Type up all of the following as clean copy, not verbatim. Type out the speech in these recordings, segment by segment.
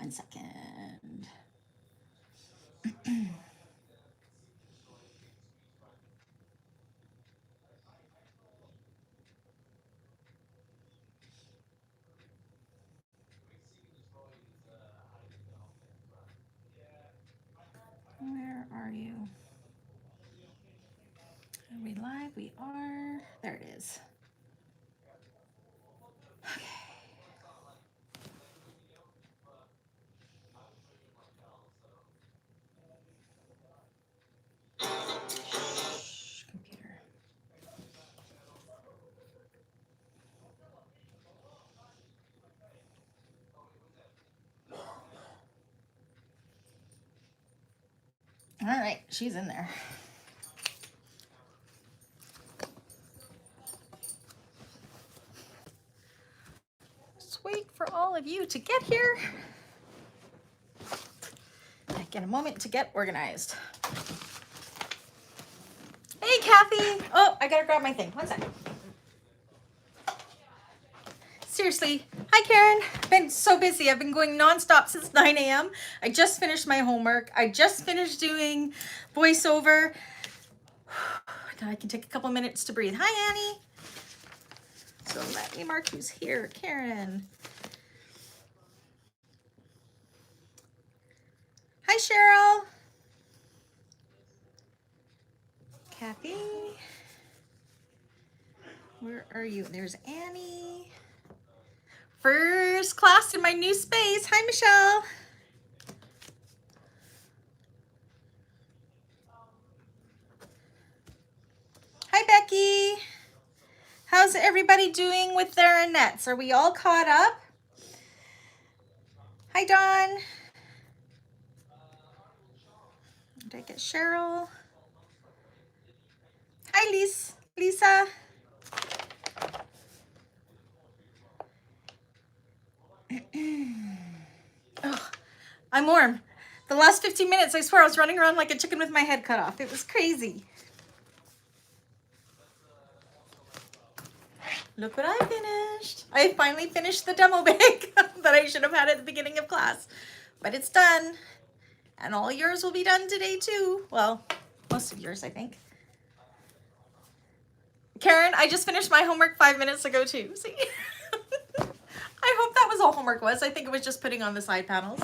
One second. Where are you? Are we live? We are. There it is. Okay. Shh, computer. All right, she's in there. Just wait for all of you to get here. Get a moment to get organized. Hey, Kathy. Oh, I gotta grab my thing. One second. Seriously. Hi, Karen. Been so busy. I've been going nonstop since 9 a.m. I just finished my homework. I just finished doing voiceover. Now I can take a couple minutes to breathe. Hi, Annie. So let me mark who's here. Karen. Hi, Cheryl. Kathy. Where are you? There's Annie. First class in my new space. Hi, Michelle. Hi, Becky. How's everybody doing with their Annettes? Are we all caught up? Hi, Dawn. Did I get Cheryl? Hi, Lisa. Oh, I'm warm. The last 15 minutes, I swear I was running around like a chicken with my head cut off. It was crazy. Look what I finished. I finally finished the demo bag that I should have had at the beginning of class. But it's done. And all yours will be done today too. Well, most of yours, I think. Karen, I just finished my homework 5 minutes ago too. See? I hope that was all homework was. I think it was just putting on the side panels.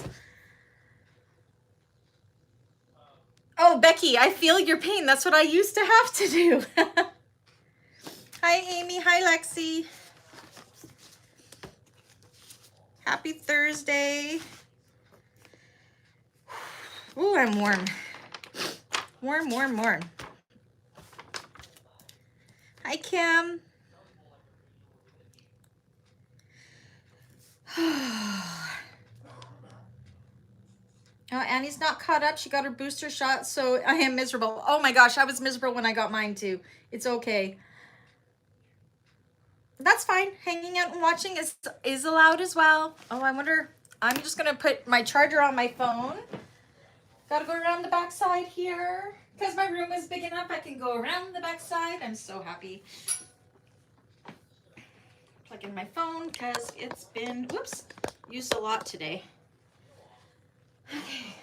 Oh, Becky, I feel your pain. That's what I used to have to do. Hi, Amy. Hi, Lexi. Happy Thursday. Ooh, I'm warm. Warm. Hi, Kim. Oh, Annie's not caught up. She got her booster shot, so I am miserable. Oh my gosh, I was miserable when I got mine too. It's okay. That's fine. Hanging out and watching is allowed as well. Oh, I wonder. I'm just gonna put my charger on my phone. Gotta go around the back side here. Because my room is big enough, I can go around the back side. I'm so happy. Plug in my phone because it's been, whoops, used a lot today. Okay.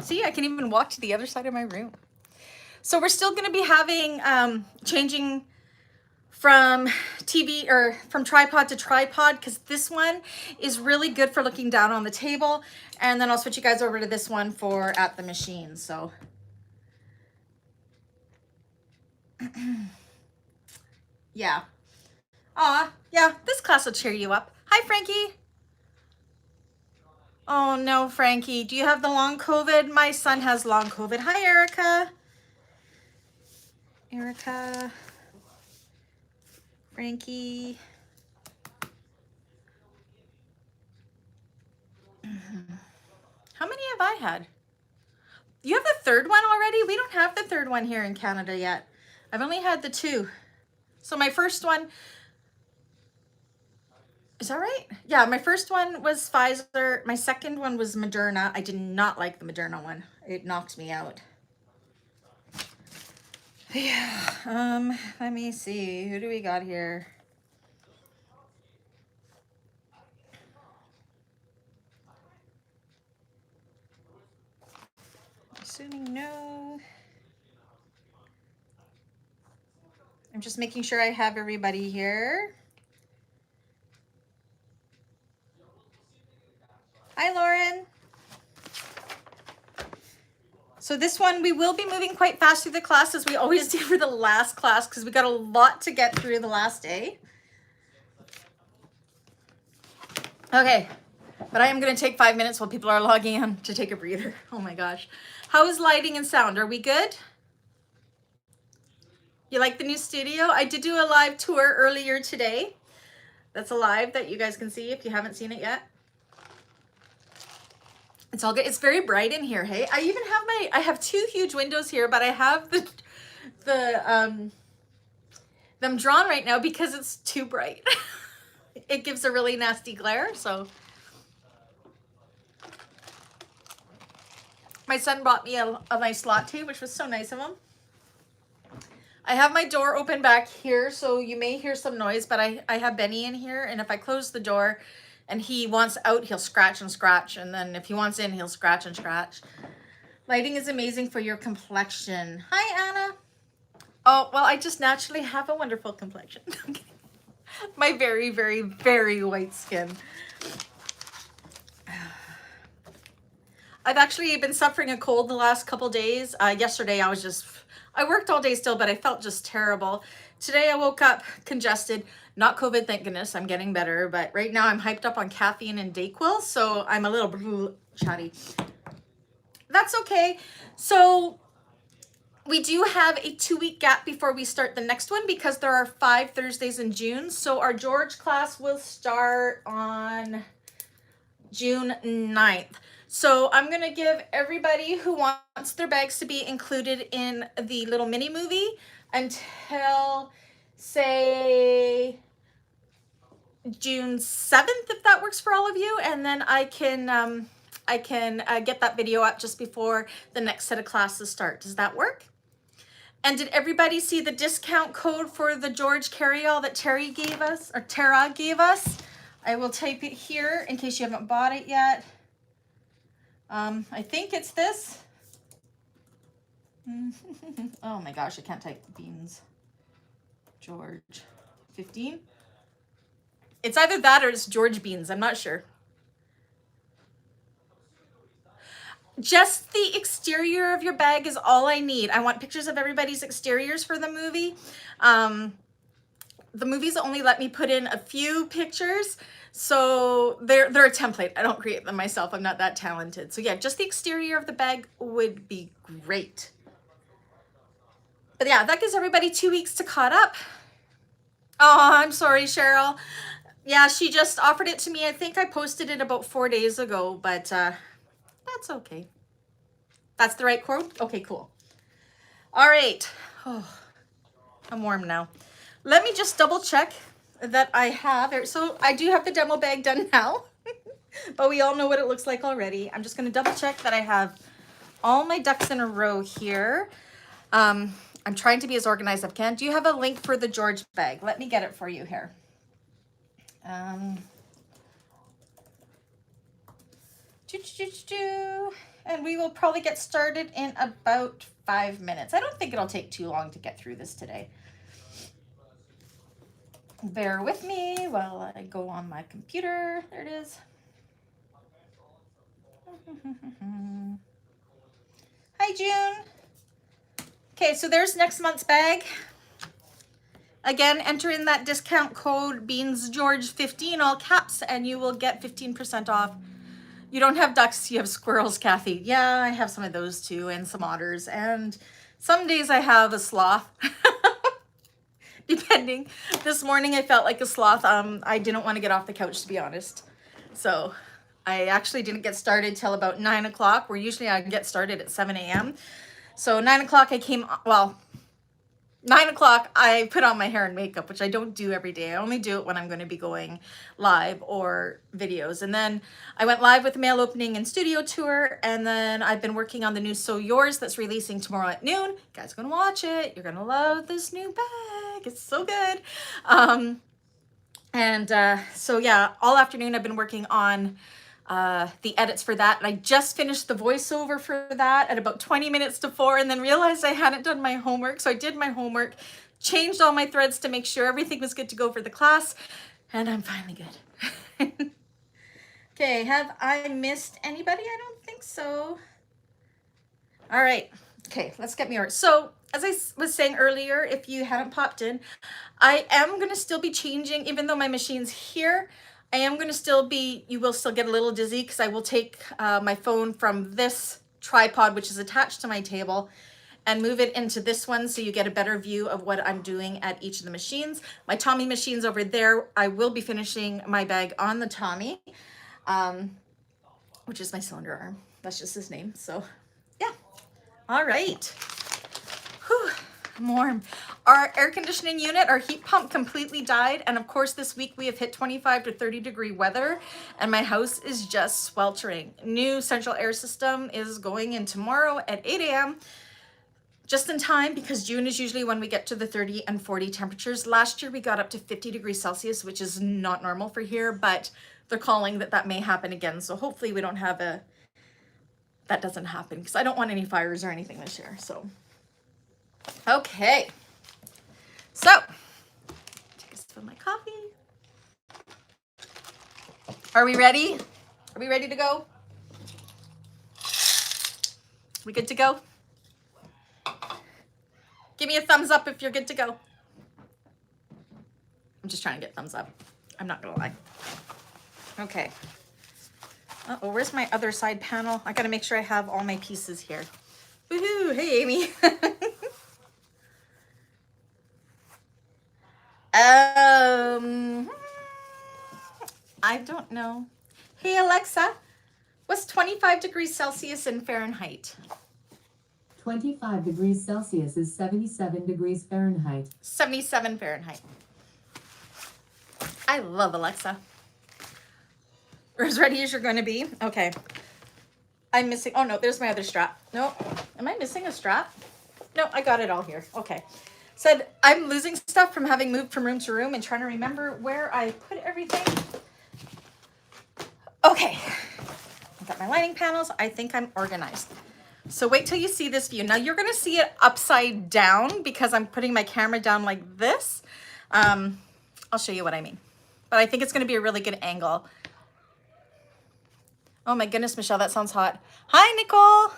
See, I can even walk to the other side of my room. So we're still going to be having changing from TV or from tripod to tripod, because this one is really good for looking down on the table, and then I'll switch you guys over to this one for at the machine. So yeah. Yeah, this class will cheer you up. Hi, Frankie. Oh no, Frankie, do you have the long COVID? My son has long COVID. Hi, Erica, Frankie. How many have I had? You have the third one already? We don't have the third one here in Canada yet. I've only had the 2. So my first one, is that right? Yeah, my first one was Pfizer. My second one was Moderna. I did not like the Moderna one. It knocked me out. Yeah, let me see. Who do we got here? assuming no. I'm just making sure I have everybody here. Hi, Lauren. So this one, we will be moving quite fast through the class as we always do for the last class because we got a lot to get through the last day. Okay, but I am going to take 5 minutes while people are logging in to take a breather. Oh my gosh. How is lighting and sound? Are we good? You like the new studio? I did do a live tour earlier today. That's a live that you guys can see if you haven't seen it yet. It's all good. It's very bright in here. Hey, I even have I have 2 huge windows here, but I have them drawn right now because it's too bright. It gives a really nasty glare. So my son bought me a nice latte, which was so nice of him. I have my door open back here, so you may hear some noise, but I have Benny in here, and if I close the door and he wants out, he'll scratch and scratch, and then if he wants in, he'll scratch and scratch. Lighting is amazing for your complexion. Hi, Anna. Oh, well, I just naturally have a wonderful complexion. My very, very, very white skin. I've actually been suffering a cold the last couple days. Yesterday, I worked all day still, but I felt just terrible. Today, I woke up congested. Not COVID, thank goodness. I'm getting better. But right now, I'm hyped up on caffeine and Dayquil, so I'm a little chatty. That's okay. So we do have a 2-week gap before we start the next one because there are 5 Thursdays in June. So our George class will start on June 9th. So I'm going to give everybody who wants their bags to be included in the little mini movie until, say, June 7th, if that works for all of you. And then I can get that video up just before the next set of classes start. Does that work? And did everybody see the discount code for the George carryall that Tara gave us? I will type it here in case you haven't bought it yet. I think it's this. Oh my gosh, I can't type beans. George 15. It's either that or it's George beans. I'm not sure. Just the exterior of your bag is all I need. I want pictures of everybody's exteriors for the movie. The movies only let me put in a few pictures, so they're a template. I don't create them myself. I'm not that talented. So yeah, just the exterior of the bag would be great. But yeah, that gives everybody 2 weeks to caught up. Oh, I'm sorry, Cheryl. Yeah, she just offered it to me. I think I posted it about 4 days ago, but that's okay. That's the right quote? Okay, cool. All right. Oh, I'm warm now. Let me just double check that I have it. So I do have the demo bag done now, but we all know what it looks like already. I'm just going to double check that I have all my ducks in a row here. I'm trying to be as organized as I can. Do you have a link for the George bag? Let me get it for you here. And we will probably get started in about 5 minutes. I don't think it'll take too long to get through this today. Bear with me while I go on my computer. There it is. Hi, June. Okay, so there's next month's bag. Again, enter in that discount code BeansGeorge15, all caps, and you will get 15% off. You don't have ducks, you have squirrels, Kathy. Yeah, I have some of those too, and some otters, and some days I have a sloth. Depending. This morning I felt like a sloth. I didn't want to get off the couch, to be honest. So I actually didn't get started till about 9 o'clock, where usually I get started at 7 a.m. So 9 o'clock I came, well, 9 o'clock I put on my hair and makeup, which I don't do every day. I only do it when I'm going to be going live or videos. And then I went live with the mail opening and studio tour. And then I've been working on the new So Yours that's releasing tomorrow at noon. You guys are going to watch it. You're going to love this new bag. It's so good. So yeah, all afternoon I've been working on the edits for that. And I just finished the voiceover for that at about 20 minutes to 4 and then realized I hadn't done my homework. So I did my homework, changed all my threads to make sure everything was good to go for the class, and I'm finally good. Okay, have I missed anybody? I don't think so. All right, okay, let's get me over. So as I was saying earlier, if you haven't popped in, I am gonna still be changing, even though my machine's here, I am gonna still be, you will still get a little dizzy because I will take my phone from this tripod, which is attached to my table, and move it into this one so you get a better view of what I'm doing at each of the machines. My Tommy machine's over there. I will be finishing my bag on the Tommy, which is my cylinder arm. That's just his name, so yeah. All right. Whew, I'm warm. Our air conditioning unit, our heat pump completely died. And of course, this week we have hit 25 to 30 degree weather and my house is just sweltering. New central air system is going in tomorrow at 8 a.m. just in time because June is usually when we get to the 30 and 40 temperatures. Last year we got up to 50 degrees Celsius, which is not normal for here, but they're calling that may happen again. So hopefully we don't have that doesn't happen because I don't want any fires or anything this year. So, okay. So, take a sip of my coffee. Are we ready? Are we ready to go? We good to go? Give me a thumbs up if you're good to go. I'm just trying to get thumbs up. I'm not gonna lie. Okay. Uh-oh, where's my other side panel? I gotta make sure I have all my pieces here. Woohoo! Hey, Amy. I don't know. Hey, Alexa, what's 25 degrees Celsius in Fahrenheit? 25 degrees Celsius is 77 degrees Fahrenheit. 77 Fahrenheit. I love Alexa. We're as ready as you're going to be. Okay. I'm missing. Oh, no, there's my other strap. No. Am I missing a strap? No, I got it all here. Okay. Said I'm losing stuff from having moved from room to room and trying to remember where I put everything. Okay. I got my lighting panels. I think I'm organized. So wait till you see this view. Now you're going to see it upside down because I'm putting my camera down like this. I'll show you what I mean. But I think it's going to be a really good angle. Oh my goodness, Michelle, that sounds hot. Hi, Nicole.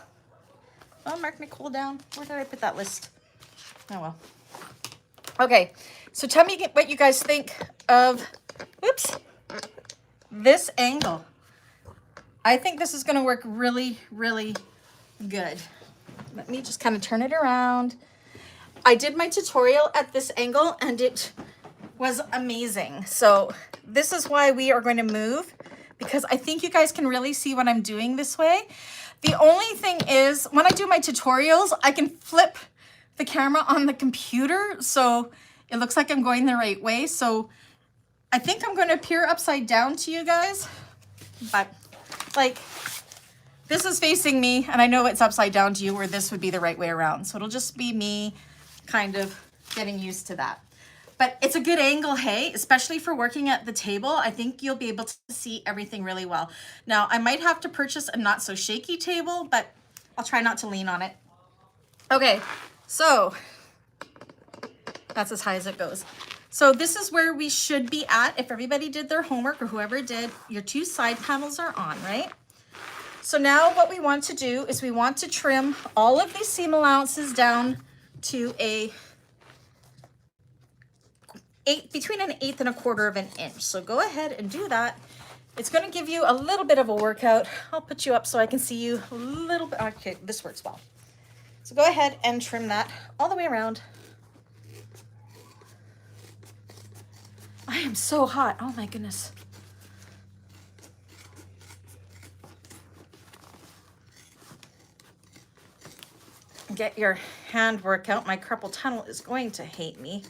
I'll mark Nicole down. Where did I put that list? Oh, well. Okay, so tell me what you guys think of, whoops, this angle. I think this is going to work really, really good. Let me just kind of turn it around. I did my tutorial at this angle and it was amazing. So this is why we are going to move, because I think you guys can really see what I'm doing this way. The only thing is when I do my tutorials, I can flip the camera on the computer so it looks like I'm going the right way. So I think I'm going to appear upside down to you guys, but like this is facing me and I know it's upside down to you where this would be the right way around. So it'll just be me kind of getting used to that. But it's a good angle, hey, especially for working at the table. I think you'll be able to see everything really well. Now, I might have to purchase a not so shaky table, but I'll try not to lean on it. Okay, so that's as high as it goes. So this is where we should be at. If everybody did their homework or whoever did, your two side panels are on, right? So now what we want to do is we want to trim all of these seam allowances down to between an 1/8 and 1/4 of an inch. So go ahead and do that. It's going to give you a little bit of a workout. I'll put you up so I can see you a little bit. Okay, this works well. So go ahead and trim that all the way around. I am so hot. Oh my goodness. Get your hand workout. My carpal tunnel is going to hate me.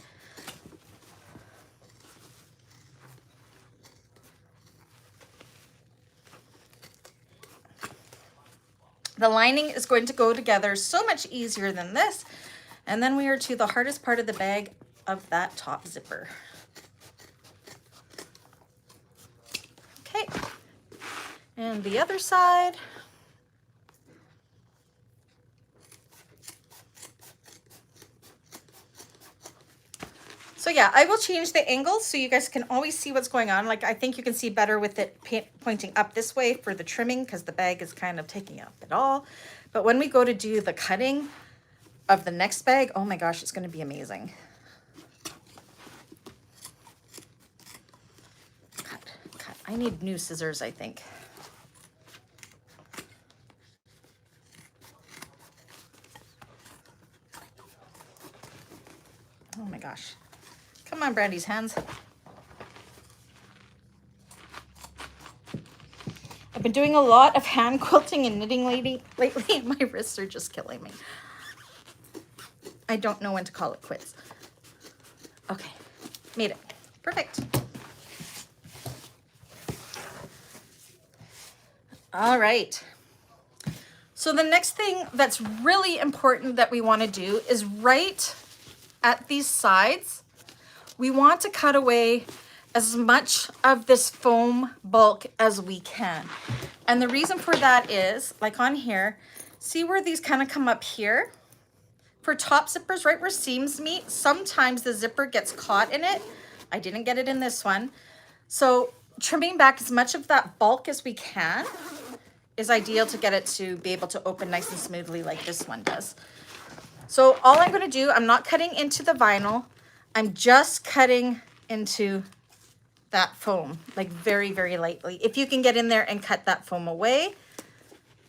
The lining is going to go together so much easier than this. And then we are to the hardest part of the bag of that top zipper. Okay. And the other side. So yeah, I will change the angle so you guys can always see what's going on. Like I think you can see better with it pointing up this way for the trimming because the bag is kind of taking up it all. But when we go to do the cutting of the next bag, oh my gosh, it's going to be amazing. Cut. I need new scissors, I think. Oh my gosh. Come on, Brandy's hands. I've been doing a lot of hand quilting and knitting lately, and my wrists are just killing me. I don't know when to call it quits. Okay, made it. Perfect. All right. So the next thing that's really important that we want to do is right at these sides, we want to cut away as much of this foam bulk as we can. And the reason for that is, like on here, see where these kind of come up here? For top zippers, right where seams meet, sometimes the zipper gets caught in it. I didn't get it in this one. So trimming back as much of that bulk as we can is ideal to get it to be able to open nice and smoothly like this one does. So all I'm going to do, I'm not cutting into the vinyl. I'm just cutting into that foam, like very, very lightly. If you can get in there and cut that foam away,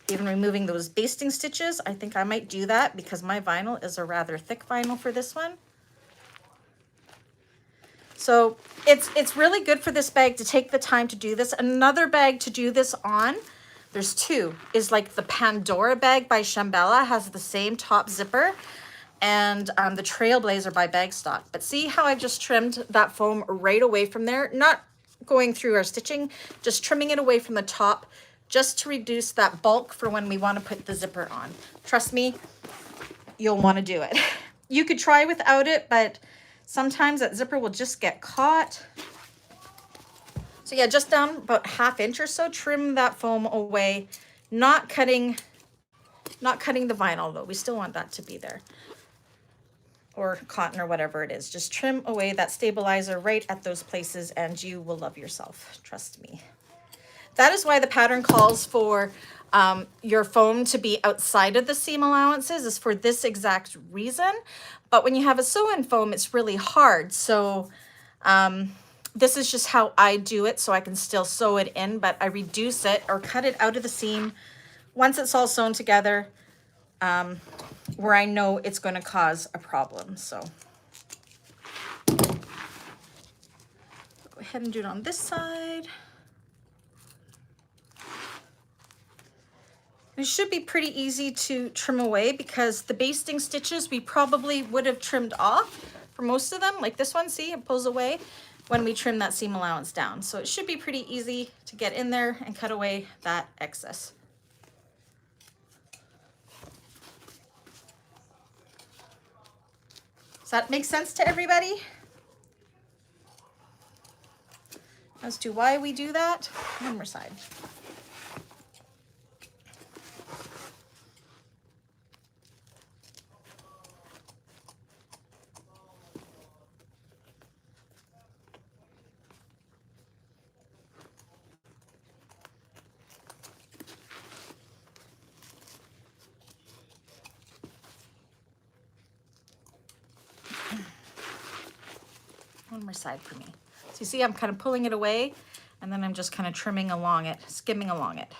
even removing those basting stitches, I think I might do that because my vinyl is a rather thick vinyl for this one. So it's really good for this bag to take the time to do this. Another bag to do this on, there's two, is like the Pandora bag by Shambhala, has the same top zipper, and the Trailblazer by Bagstock. But see how I just trimmed that foam right away from there? Not going through our stitching, just trimming it away from the top, just to reduce that bulk for when we want to put the zipper on. Trust me, you'll want to do it. You could try without it, but sometimes that zipper will just get caught. So yeah, just down about 1/2 inch or so, trim that foam away, not cutting the vinyl though. We still want that to be there, or cotton or whatever it is. Just trim away that stabilizer right at those places and you will love yourself. Trust me. That is why the pattern calls for your foam to be outside of the seam allowances, is for this exact reason. But when you have a sew-in foam, it's really hard. So this is just how I do it, so I can still sew it in, but I reduce it or cut it out of the seam once it's all sewn together, where I know it's going to cause a problem. So go ahead and do it on this side. It should be pretty easy to trim away because the basting stitches we probably would have trimmed off for most of them. Like this one, see, it pulls away when we trim that seam allowance down. So it should be pretty easy to get in there and cut away that excess. Does that make sense to everybody? As to why we do that? One more side. One more side for me. So you see I'm kind of pulling it away and then I'm just kind of trimming along it, skimming along it.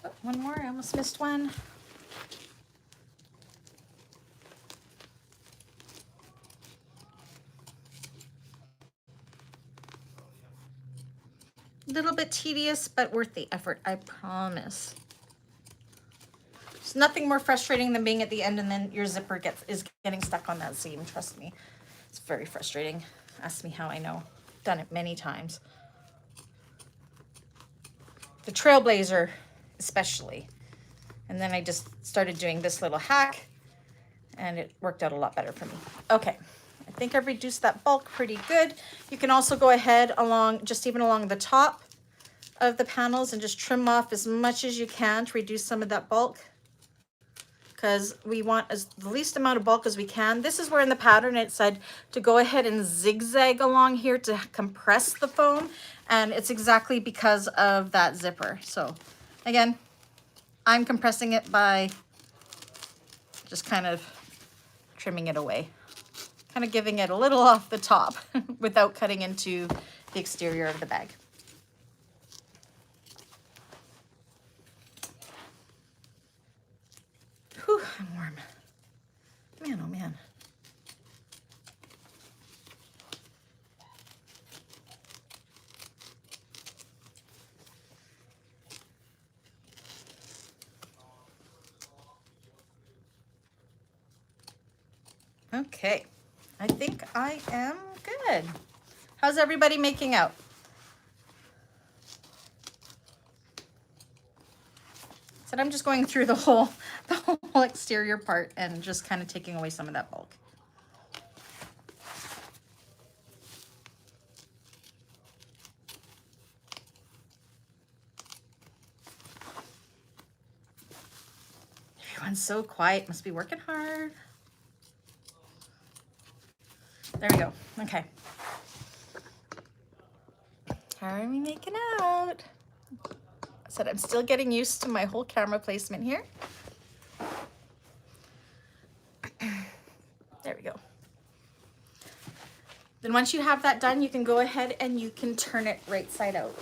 Oh, one more, I almost missed one. Little bit tedious, but worth the effort, I promise. There's nothing more frustrating than being at the end and then your zipper is getting stuck on that seam. Trust me, it's very frustrating. Ask me how I know. done it many times. The Trailblazer especially. And then I just started doing this little hack and it worked out a lot better for me. Okay, I think I've reduced that bulk pretty good. You can also go ahead along, just even along the top of the panels and just trim off as much as you can to reduce some of that bulk, because we want the least amount of bulk as we can. This is where in the pattern it said to go ahead and zigzag along here to compress the foam, and it's exactly because of that zipper. So again, I'm compressing it by just kind of trimming it away, kind of giving it a little off the top without cutting into the exterior of the bag. Whew, I'm warm. Man, oh man. Okay, I think I am good. How's everybody making out? So I'm just going through the whole exterior part and just kind of taking away some of that bulk. Everyone's so quiet, must be working hard. There we go. Okay. How are we making out? I said I'm still getting used to my whole camera placement here. There we go. Then once you have that done, you can go ahead and you can turn it right side out.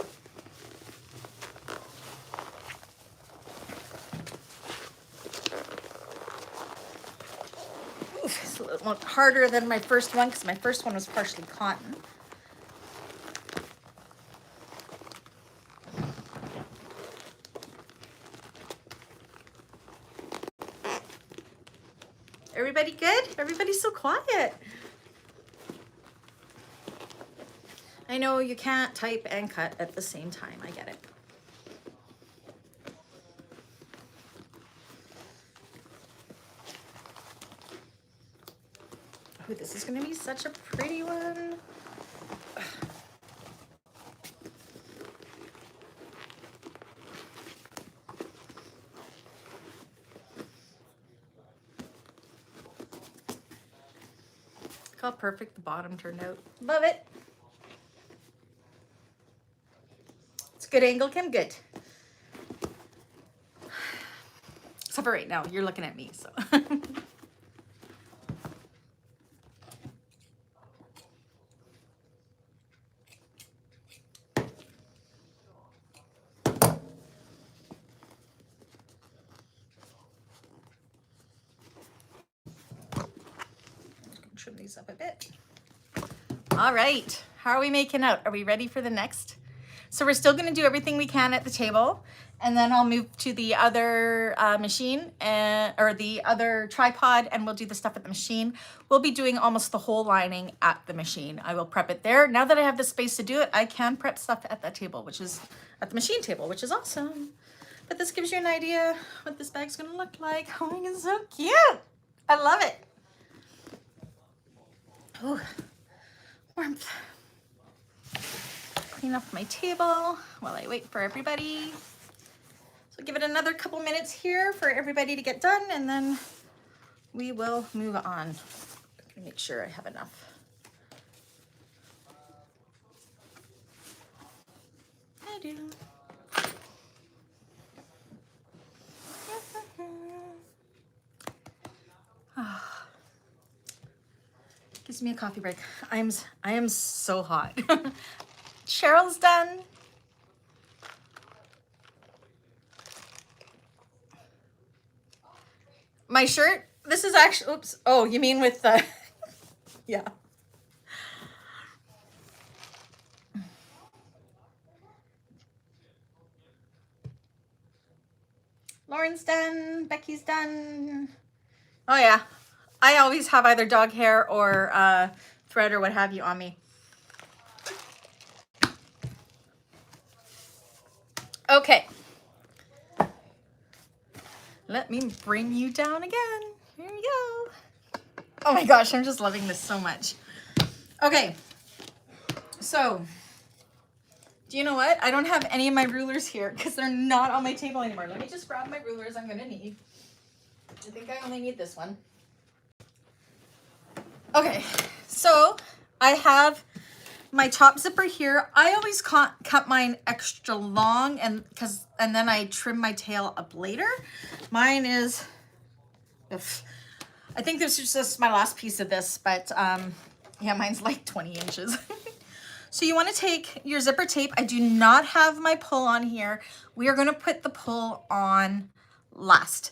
Oof, it's a little harder than my first one because my first one was partially cotton. Everybody good? Everybody's so quiet. I know you can't type and cut at the same time. I get it. Oh, this is going to be such a pretty one. Look how perfect the bottom turned out. Love it. It's a good angle, Kim. Good. Except for right now, you're looking at me, so. Trim these up a bit. All right, how are we making out? Are we ready for the next? So we're still going to do everything we can at the table, and then I'll move to the other machine or the other tripod, and we'll do the stuff at the machine. We'll be doing almost the whole lining at the machine. I will prep it there. Now that I have the space to do it, I can prep stuff at that table, which is at the machine table, which is awesome. But this gives you an idea what this bag's going to look like. Oh, it's so cute. I love it. Ooh, warmth. Clean off my table while I wait for everybody. So give it another couple minutes here for everybody to get done, and then we will move on. I'm gonna make sure I have enough. I do. Gives me a coffee break. I am so hot. Cheryl's done. My shirt, this is actually, oops. Oh, you mean with the, yeah. Lauren's done, Becky's done. Oh yeah, I always have either dog hair or thread or what have you on me. Okay. Let me bring you down again. Here we go. Oh my gosh, I'm just loving this so much. Okay. So, do you know what? I don't have any of my rulers here because they're not on my table anymore. Let me just grab my rulers I'm going to need. I think I only need this one. Okay, so I have my top zipper here. I always cut mine extra long and then I trim my tail up later. Mine is, I think this is just my last piece of this, but yeah, mine's like 20 inches. So you want to take your zipper tape. I do not have my pull on here. We are going to put the pull on last.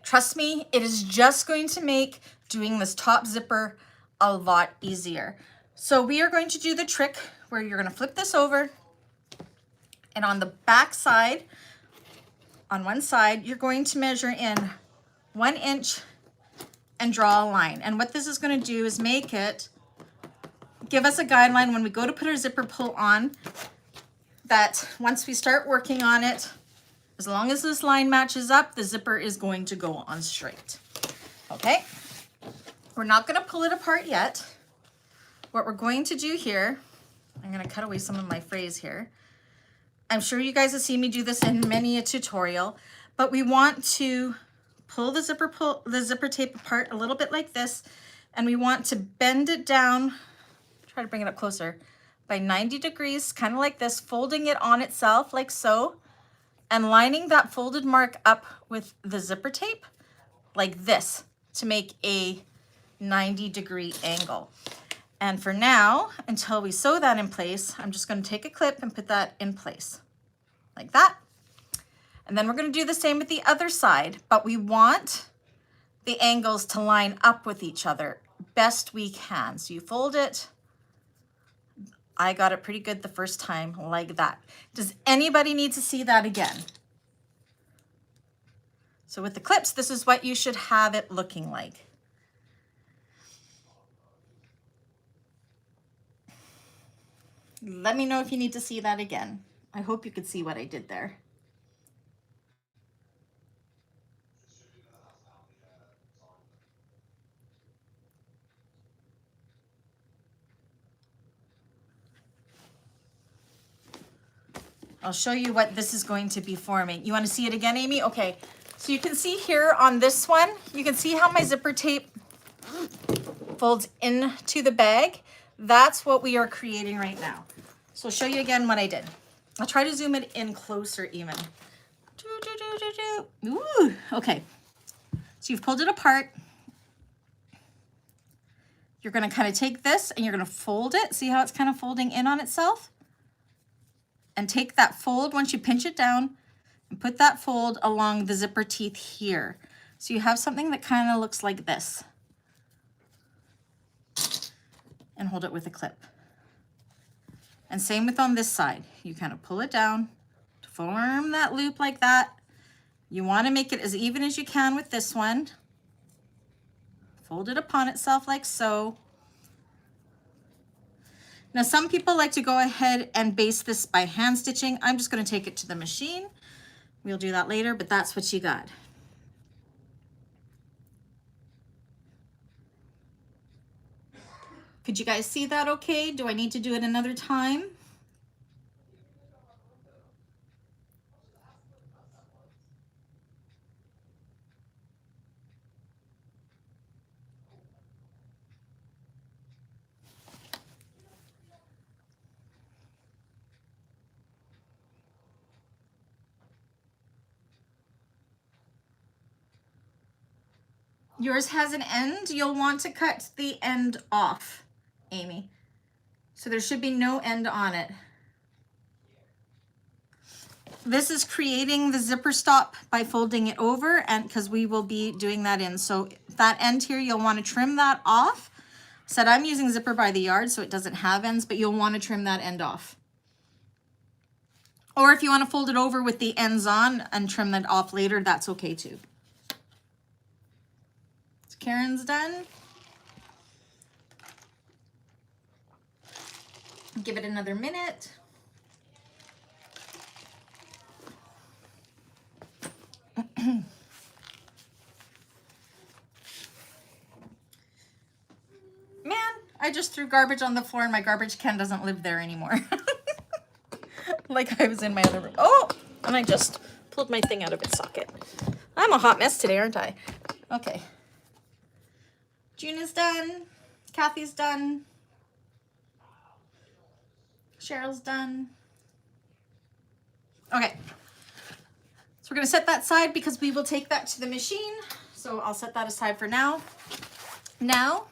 Trust me, it is just going to make doing this top zipper a lot easier. So we are going to do the trick where you're going to flip this over, and on the back side, on one side, you're going to measure in 1 inch and draw a line. And what this is going to do is give us a guideline when we go to put our zipper pull on, that once we start working on it, as long as this line matches up, the zipper is going to go on straight. Okay, we're not going to pull it apart yet. What we're going to do here, I'm going to cut away some of my phrase here. I'm sure you guys have seen me do this in many a tutorial, but we want to pull the zipper tape apart a little bit like this, and we want to bend it down. Try to bring it up closer, by 90 degrees, kind of like this, folding it on itself like so, and lining that folded mark up with the zipper tape like this to make a 90-degree angle. And for now, until we sew that in place, I'm just going to take a clip and put that in place like that. And then we're going to do the same with the other side, but we want the angles to line up with each other best we can. So you fold it. I got it pretty good the first time, like that. Does anybody need to see that again? So with the clips, this is what you should have it looking like. Let me know if you need to see that again. I hope you could see what I did there. I'll show you what this is going to be forming. You want to see it again, Amy? Okay, so you can see here on this one, you can see how my zipper tape folds into the bag. That's what we are creating right now. So I'll show you again what I did. I'll try to zoom it in closer even. Ooh, okay. So you've pulled it apart. You're going to kind of take this and you're going to fold it. See how it's kind of folding in on itself? And take that fold once you pinch it down and put that fold along the zipper teeth here. So you have something that kind of looks like this. And hold it with a clip. And same with on this side. You kind of pull it down to form that loop like that. You want to make it as even as you can with this one. Fold it upon itself like so. Now, some people like to go ahead and baste this by hand stitching. I'm just going to take it to the machine. We'll do that later, but that's what you got. Could you guys see that okay? Do I need to do it another time? Yours has an end. You'll want to cut the end off, Amy. So there should be no end on it. This is creating the zipper stop by folding it over, and because we will be doing that in. So that end here, you'll want to trim that off. Said I'm using zipper by the yard, so it doesn't have ends, but you'll want to trim that end off. Or if you want to fold it over with the ends on and trim that off later, that's okay too. So Karen's done. Give it another minute. Man, I just threw garbage on the floor and my garbage can doesn't live there anymore. Like I was in my other room. Oh, and I just pulled my thing out of its socket. I'm a hot mess today, aren't I? Okay. June is done. Kathy's done. Cheryl's done. Okay. So we're going to set that aside because we will take that to the machine. So I'll set that aside for now. Now,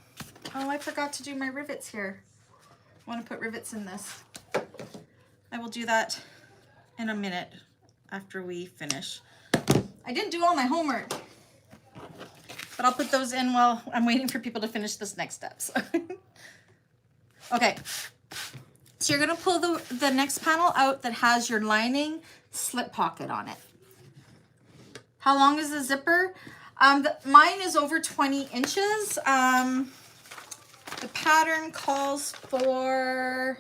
oh, I forgot to do my rivets here. I want to put rivets in this. I will do that in a minute after we finish. I didn't do all my homework, but I'll put those in while I'm waiting for people to finish this next step. So. Okay, so you're gonna pull the next panel out that has your lining slip pocket on it. How long is the zipper? Mine is over 20 inches. The pattern calls for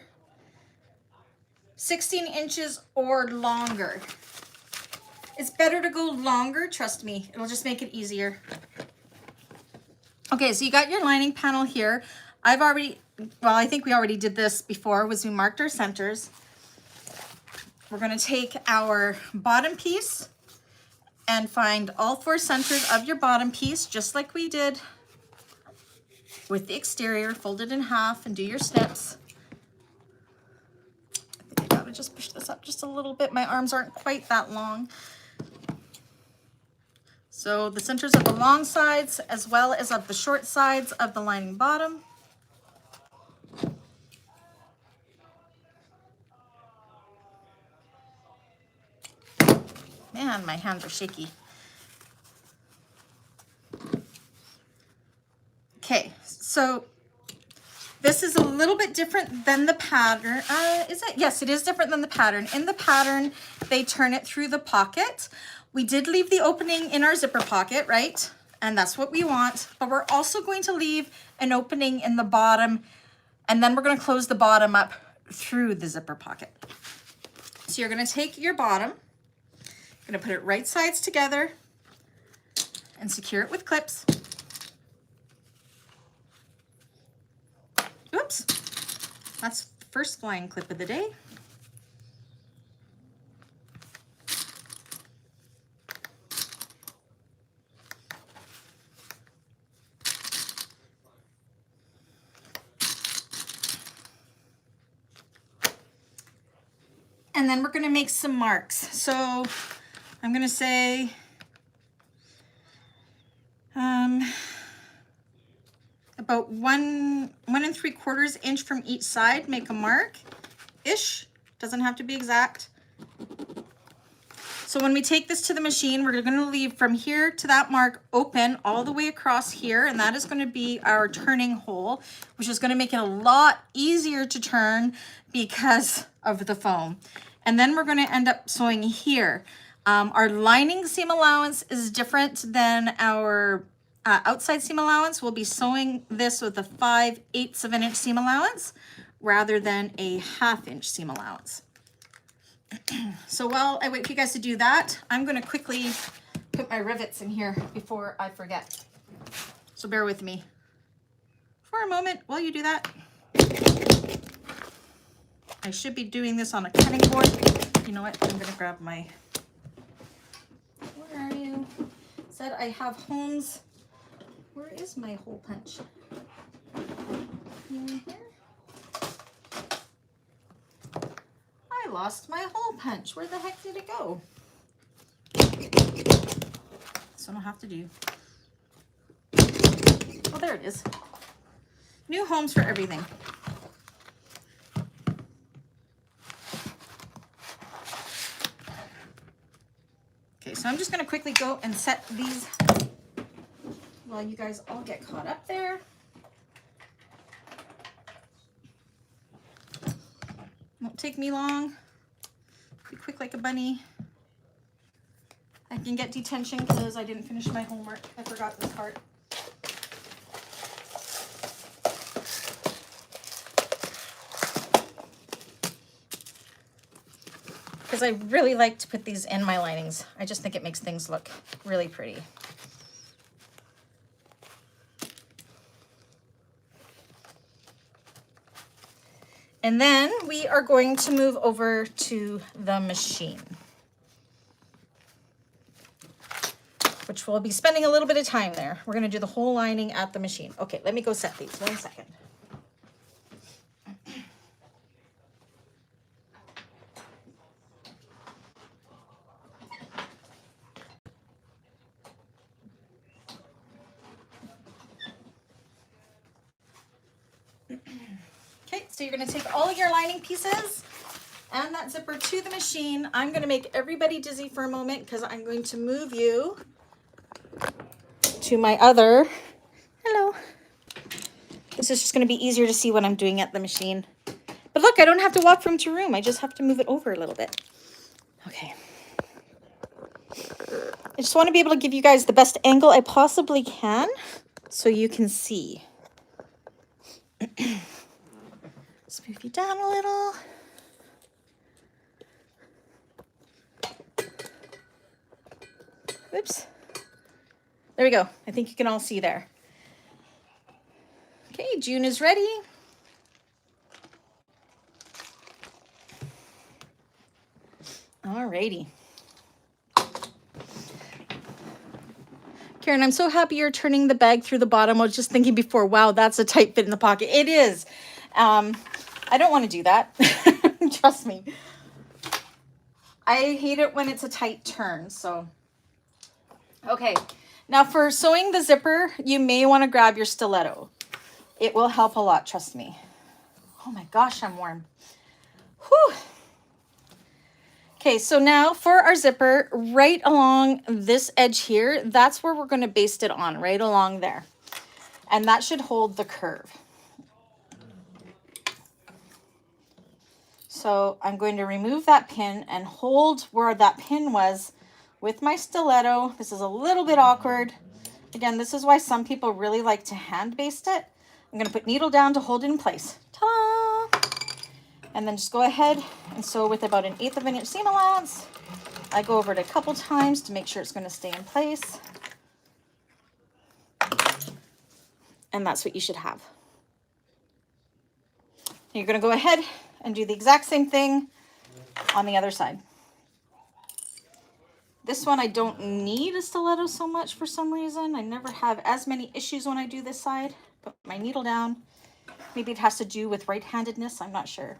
16 inches or longer. It's better to go longer, trust me. It'll just make it easier. Okay, so you got your lining panel here. I think we already did this before, was we marked our centers. We're gonna take our bottom piece and find all 4 centers of your bottom piece, just like we did with the exterior. Fold it in half and do your snips. I think I gotta just push this up just a little bit. My arms aren't quite that long. So the centers of the long sides as well as of the short sides of the lining bottom. Man, my hands are shaky. Okay, so this is a little bit different than the pattern. Is it? Yes, it is different than the pattern. In the pattern, they turn it through the pocket. We did leave the opening in our zipper pocket, right? And that's what we want. But we're also going to leave an opening in the bottom, and then we're going to close the bottom up through the zipper pocket. So you're going to take your bottom, going to put it right sides together and secure it with clips. Oops, that's the first flying clip of the day. And then we're going to make some marks. So I'm going to say about 1 3/4 inch from each side. Make a mark ish, doesn't have to be exact. So when we take this to the machine, we're going to leave from here to that mark open all the way across here, and that is going to be our turning hole, which is going to make it a lot easier to turn because of the foam. And then we're going to end up sewing here. Our lining seam allowance is different than our outside seam allowance. We'll be sewing this with a 5/8 of an inch seam allowance rather than a 1/2 inch seam allowance. So while I wait for you guys to do that, I'm going to quickly put my rivets in here before I forget. So bear with me for a moment while you do that. I should be doing this on a cutting board. You know what? I'm going to grab my... Where are you? Said I have homes. Where is my hole punch? In here? I lost my hole punch. Where the heck did it go? So I don't have to do. Oh, there it is. New homes for everything. Okay, so I'm just going to quickly go and set these while you guys all get caught up there. Won't take me long. Be quick like a bunny. I can get detention because I didn't finish my homework. I forgot this part. because I really like to put these in my linings. I just think it makes things look really pretty. And then we are going to move over to the machine, which we'll be spending a little bit of time there. We're going to do the whole lining at the machine. Okay, let me go set these 1 second. Okay, so you're going to take all of your lining pieces and that zipper to the machine. I'm going to make everybody dizzy for a moment because I'm going to move you to my other, hello. This is just going to be easier to see what I'm doing at the machine. But look, I don't have to walk from room to room. I just have to move it over a little bit. Okay. I just want to be able to give you guys the best angle I possibly can so you can see. Let's move you down a little. Oops. There we go. I think you can all see there. Okay, June is ready. Alrighty. Karen, I'm so happy you're turning the bag through the bottom. I was just thinking before, wow, that's a tight fit in the pocket. It is. I don't want to do that. Trust me. I hate it when it's a tight turn, so. Okay, now for sewing the zipper, you may want to grab your stiletto. It will help a lot, trust me. Oh my gosh, I'm warm. Whew. Okay, so now for our zipper, right along this edge here, that's where we're going to baste it on, right along there. And that should hold the curve. So I'm going to remove that pin and hold where that pin was with my stiletto. This is a little bit awkward. Again, this is why some people really like to hand baste it. I'm going to put needle down to hold it in place. Ta-da! And then just go ahead and sew with about 1/8 of an inch seam allowance. I go over it a couple times to make sure it's going to stay in place. And that's what you should have. You're going to go ahead and do the exact same thing on the other side. This one I don't need a stiletto so much for some reason. I never have as many issues when I do this side. Put my needle down. Maybe it has to do with right-handedness. I'm not sure.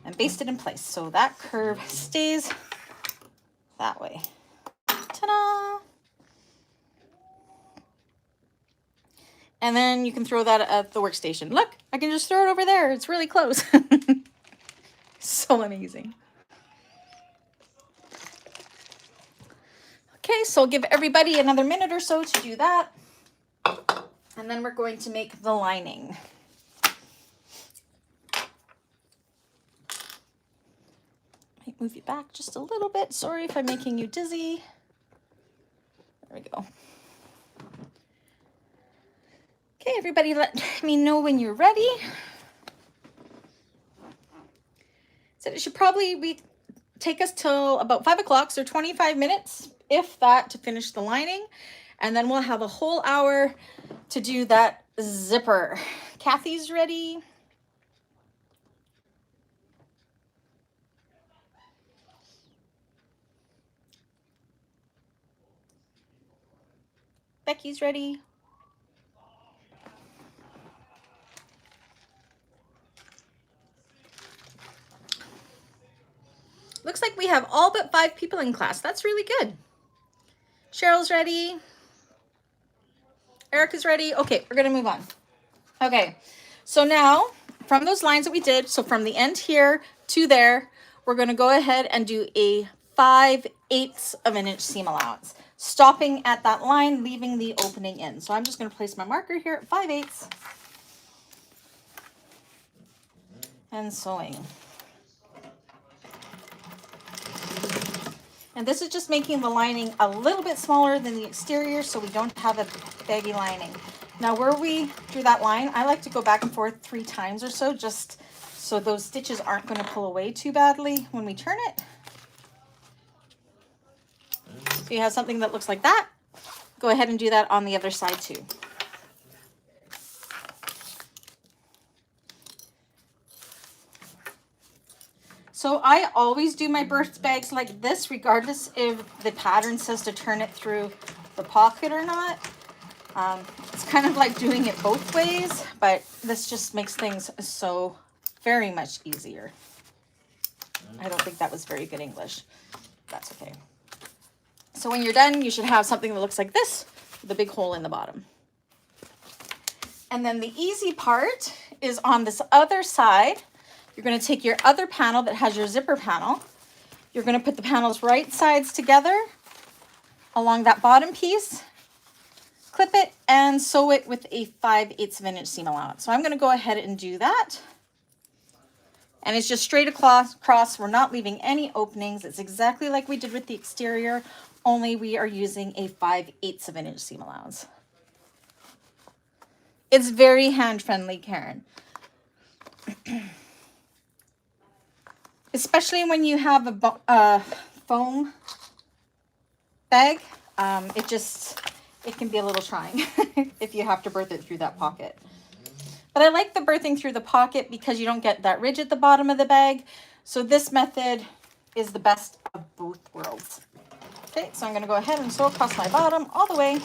And baste it in place so that curve stays that way. Ta-da! And then you can throw that at the workstation. Look, I can just throw it over there. It's really close. So amazing. Okay, so I'll give everybody another minute or so to do that. And then we're going to make the lining. Might move you back just a little bit. Sorry if I'm making you dizzy. There we go. Okay, everybody let me know when you're ready. So it should probably take us till about 5 o'clock, so 25 minutes, if that, to finish the lining. And then we'll have a whole hour to do that zipper. Kathy's ready. Becky's ready. Looks like we have all but 5 people in class. That's really good. Cheryl's ready. Erica's ready. Okay, we're gonna move on. Okay, so now from those lines that we did, so from the end here to there, we're gonna go ahead and do a 5/8 of an inch seam allowance, stopping at that line, leaving the opening in. So I'm just gonna place my marker here at 5/8 and sewing. And this is just making the lining a little bit smaller than the exterior so we don't have a baggy lining. Now where we drew that line, I like to go back and forth 3 times or so, just so those stitches aren't going to pull away too badly when we turn it. So you have something that looks like that. Go ahead and do that on the other side too. So I always do my birth bags like this, regardless if the pattern says to turn it through the pocket or not. It's kind of like doing it both ways, but this just makes things so very much easier. I don't think that was very good English. That's okay. So when you're done, you should have something that looks like this, with a big hole in the bottom. And then the easy part is on this other side. You're going to take your other panel that has your zipper panel. You're going to put the panels right sides together along that bottom piece, clip it, and sew it with a 5/8 of an inch seam allowance. So I'm going to go ahead and do that. And it's just straight across. We're not leaving any openings. It's exactly like we did with the exterior, only we are using a 5/8 of an inch seam allowance. It's very hand-friendly, Karen. Especially when you have a foam bag, it can be a little trying if you have to birth it through that pocket. But I like the birthing through the pocket because you don't get that ridge at the bottom of the bag. So this method is the best of both worlds. Okay, so I'm going to go ahead and sew across my bottom all the way.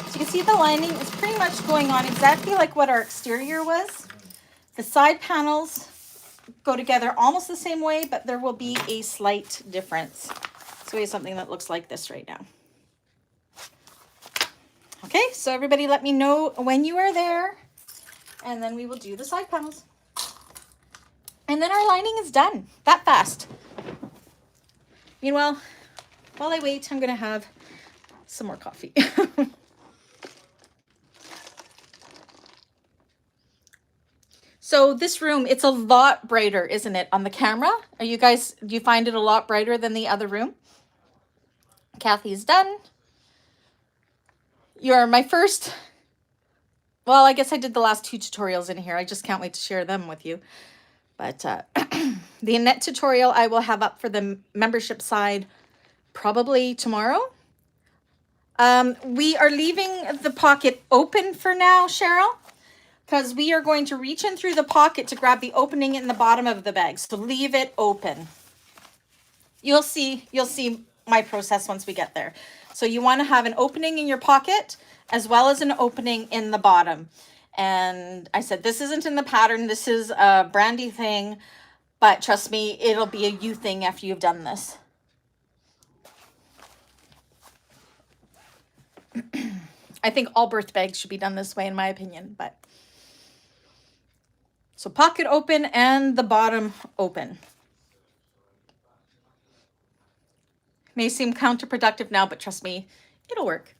So you can see the lining is pretty much going on exactly like what our exterior was. The side panels go together almost the same way, but there will be a slight difference. So we have something that looks like this right now. Okay, so everybody let me know when you are there, and then we will do the side panels. And then our lining is done, that fast. Meanwhile, while I wait, I'm gonna have some more coffee. So this room, it's a lot brighter, isn't it, on the camera? Do you find it a lot brighter than the other room? Kathy's done. You're my first, well, I guess I did the last 2 tutorials in here. I just can't wait to share them with you. But the Annette tutorial I will have up for the membership side probably tomorrow. We are leaving the pocket open for now, Cheryl, because we are going to reach in through the pocket to grab the opening in the bottom of the bag. So leave it open. You'll see my process once we get there. So you want to have an opening in your pocket as well as an opening in the bottom. And I said, this isn't in the pattern. This is a Brandy thing, but trust me, it'll be a you thing after you've done this. I think all birth bags should be done this way in my opinion, but. So pocket open and the bottom open. May seem counterproductive now, but trust me, it'll work.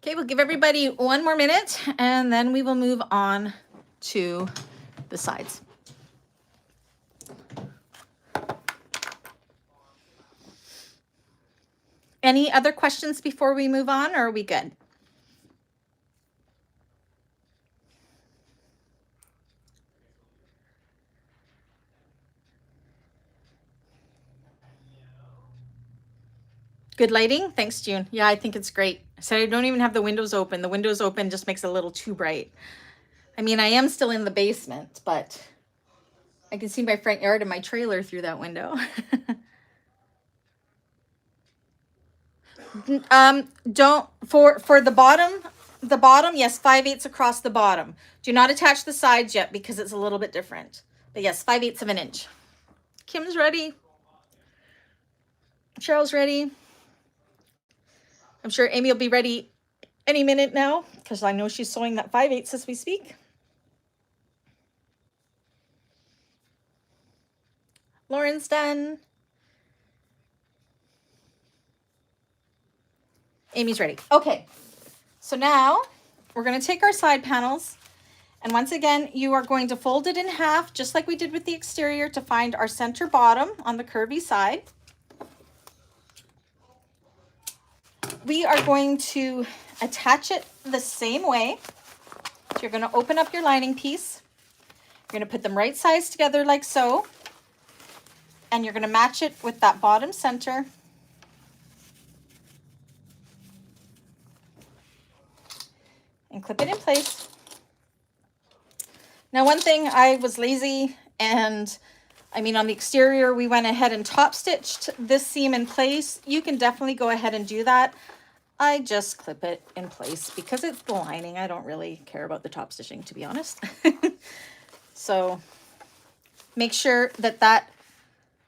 Okay, we'll give everybody 1 more minute and then we will move on to the sides. Any other questions before we move on, or are we good? Good lighting? Thanks, June. Yeah, I think it's great. So I don't even have the windows open. The windows open just makes it a little too bright. I mean, I am still in the basement, but I can see my front yard and my trailer through that window. Don't, for the bottom, yes, 5/8 across the bottom. Do not attach the sides yet because it's a little bit different. But yes, 5/8 of an inch. Kim's ready. Cheryl's ready. I'm sure Amy will be ready any minute now because I know she's sewing that 5/8 as we speak. Lauren's done. Amy's ready. Okay, so now we're going to take our side panels And once again, you are going to fold it in half, just like we did with the exterior, to find our center bottom on the curvy side. We are going to attach it the same way. So you're going to open up your lining piece. You're going to put them right sides together like so. And you're going to match it with that bottom center. And clip it in place. Now, one thing, I was lazy, and I mean, on the exterior, we went ahead and top stitched this seam in place. You can definitely go ahead and do that. I just clip it in place because it's the lining. I don't really care about the top stitching, to be honest. So make sure that that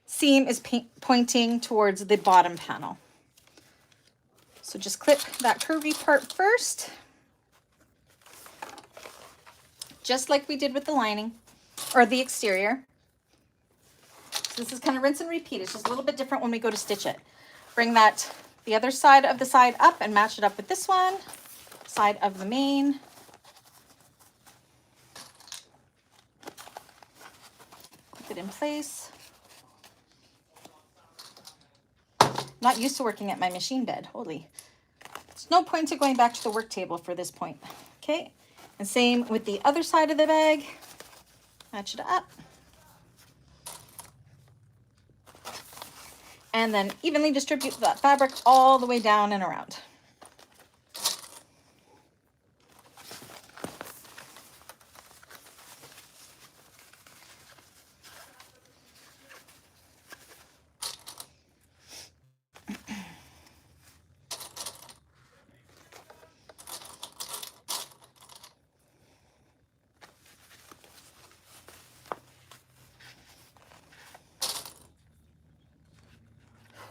seam is pointing towards the bottom panel. So just clip that curvy part first, just like we did with the lining or the exterior. So this is kind of rinse and repeat. It's just a little bit different when we go to stitch it. Bring that the other side of the side up and match it up with this one, side of the main. Put it in place. Not used to working at my machine bed. Holy. There's no point to going back to the work table for this point. Okay. And same with the other side of the bag. Match it up. And then evenly distribute that fabric all the way down and around.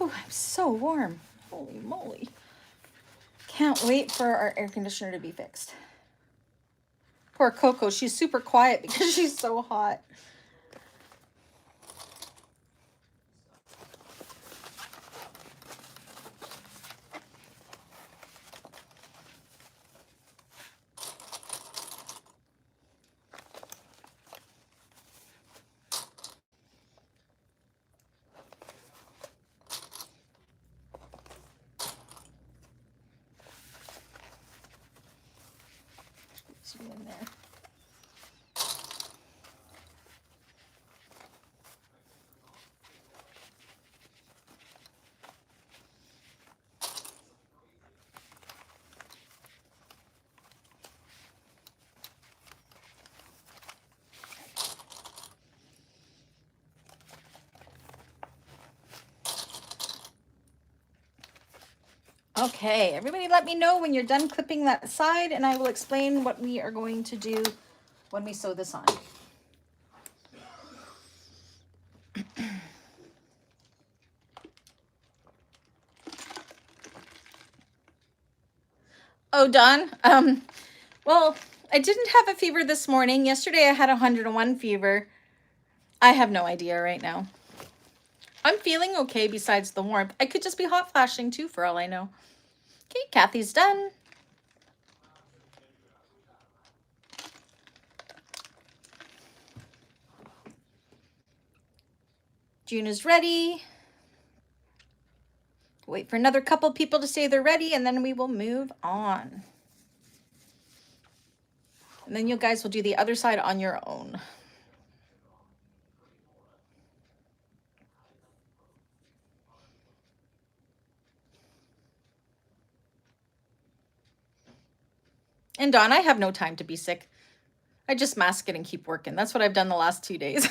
Oh, I'm so warm. Holy moly. Can't wait for our air conditioner to be fixed. Poor Coco, she's super quiet because she's so hot. In there. Okay, everybody let me know when you're done clipping that side, and I will explain what we are going to do when we sew this on. Oh, Dawn. Well, I didn't have a fever this morning. Yesterday I had 101 fever. I have no idea right now. I'm feeling okay besides the warmth. I could just be hot flashing too, for all I know. Okay, Kathy's done. June is ready. Wait for another couple people to say they're ready, and then we will move on. And then you guys will do the other side on your own. And Dawn, I have no time to be sick. I just mask it and keep working. That's what I've done the last 2 days.